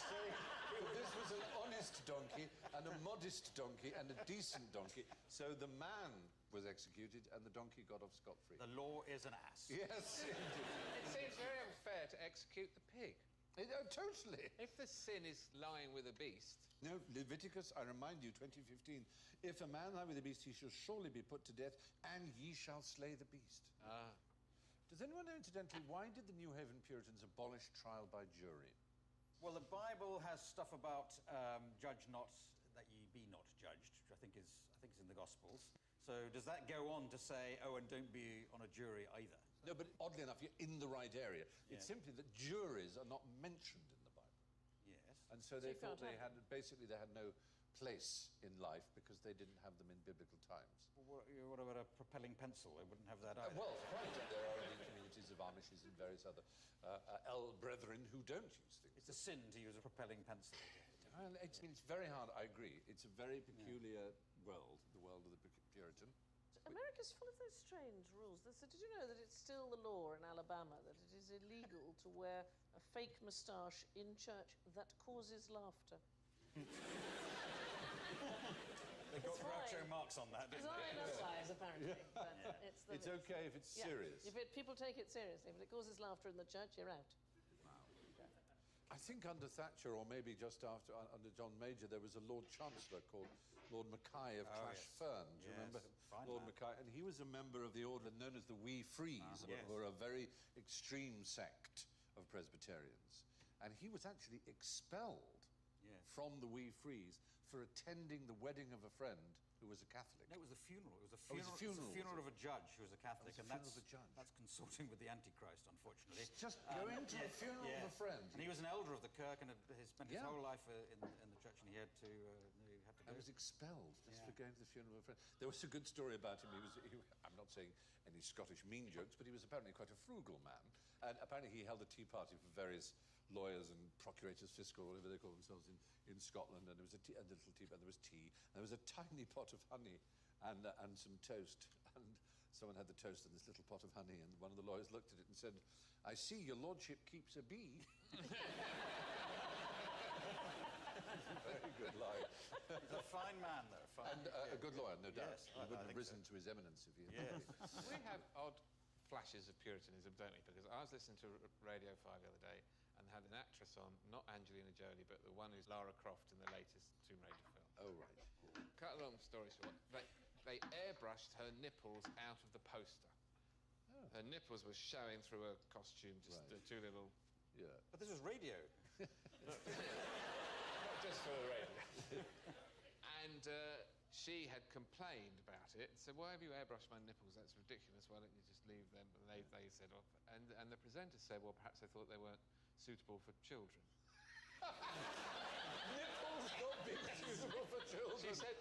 Saying that this was an honest donkey and a modest donkey and a decent donkey. So the man was executed and the donkey got off scot-free. The law is an ass. Yes, indeed. It seems very unfair to execute the pig. Totally. If the sin is lying with a beast... No, Leviticus, I remind you, 2015, if a man lie with a beast, he shall surely be put to death, and ye shall slay the beast. Ah. Does anyone know, incidentally, why did the New Haven Puritans abolish trial by jury? Well, the Bible has stuff about judge not, that ye be not judged, which I think is in the Gospels. So does that go on to say, oh, and don't be on a jury either? No, but oddly enough, you're in the right area. It's simply that juries are not mentioned in the Bible. Yes. And so they thought they had no place in life because they didn't have them in biblical times. Well, what about a propelling pencil? They wouldn't have that either. Well, quite. There are only communities of Amishes and various other brethren who don't use things. It's a sin to use a propelling pencil. Well, it's very hard, I agree. It's a very peculiar world, the world of the Puritan. America's full of those strange rules. So did you know that it's still the law in Alabama that it is illegal to wear a fake moustache in church that causes laughter? They got Groucho Marx on that, didn't Design they? applies, apparently. But It's okay if it's serious. If people take it seriously. If it causes laughter in the church, you're out. I think under Thatcher, or maybe just after, under John Major, there was a Lord Chancellor called Lord Mackay of Clash Fern. Do you remember him? Lord Mackay. And he was a member of the order known as the Wee Frees, who were a very extreme sect of Presbyterians. And he was actually expelled from the Wee Frees for attending the wedding of a friend who was a Catholic. No, it was a funeral. It was a funeral. funeral of a judge who was a Catholic. It was a funeral of a judge. That's consorting with the Antichrist, unfortunately. Just going to a funeral of a friend. And he was an elder of the Kirk and had spent his whole life in the church, and he had to go. I was expelled just for going to the funeral of a friend. There was a good story about him. I'm not saying any Scottish mean jokes, but he was apparently quite a frugal man. And apparently he held a tea party for various lawyers and procurators fiscal, whatever they call themselves, in Scotland. And there was a little tea, and there was tea. And there was a tiny pot of honey and some toast. And someone had the toast and this little pot of honey. And one of the lawyers looked at it and said, "I see your lordship keeps a bee." Very good line. He's a fine man, though. A good lawyer, no doubt. Yes, He wouldn't have risen to his eminence if he had. We have odd flashes of Puritanism, don't we? Because I was listening to Radio 5 the other day and had an actress on, not Angelina Jolie, but the one who's Lara Croft in the latest Tomb Raider film. Oh, right. Cut a long story short, they airbrushed her nipples out of the poster. Oh. Her nipples were showing through her costume, just two little... Yeah. But this was radio. Not just for the radio. And she had complained about it and said, why have you airbrushed my nipples? That's ridiculous. Why don't you just leave them? And they said, oh. And the presenter said, well, perhaps they thought they weren't suitable for children. Nipples not being suitable for children. She said,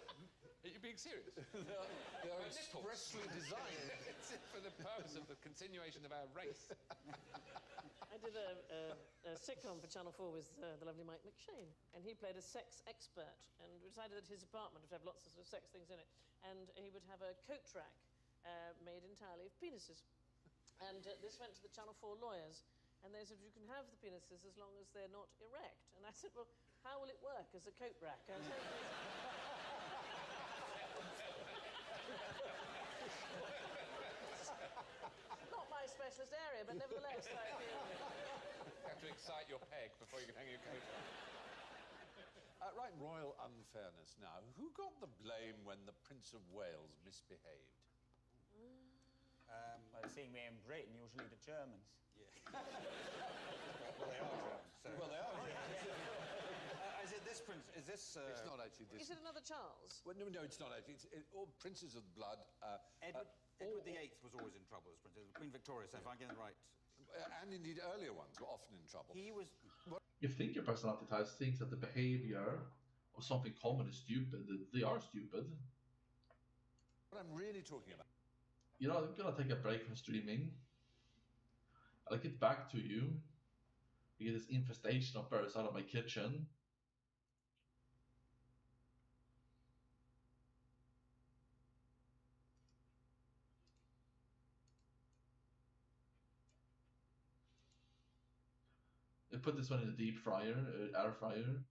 are you being serious? they are expressly designed. It's for the purpose of the continuation of our race. I did a sitcom for Channel 4 with the lovely Mike McShane, and he played a sex expert, and we decided that his apartment would have lots of sort of sex things in it, and he would have a coat rack made entirely of penises. And this went to the Channel 4 lawyers, and they said, you can have the penises as long as they're not erect. And I said, well, how will it work as a coat rack? Not my specialist area, but nevertheless, You have to excite your peg before you can hang your coat on. Right, royal unfairness now. Who got the blame when the Prince of Wales misbehaved? Well, seeing we're in Britain, usually the Germans. Yeah. Well, they are Germans. So. Well, they are Germans. Is it this prince? Is this... It's not actually this... Is it another Charles? Well, no, it's not actually. It's all princes of blood. Edward VIII was always in trouble as prince. Queen Victoria, so if I get it right. And indeed earlier ones were often in trouble. He was... If thinking personality types thinks that the behavior of something common is stupid, they are stupid. What I'm really talking about... You know, I'm gonna take a break from streaming. I'll get back to you. We get this infestation of birds out of my kitchen. I put this one in the deep fryer, air fryer.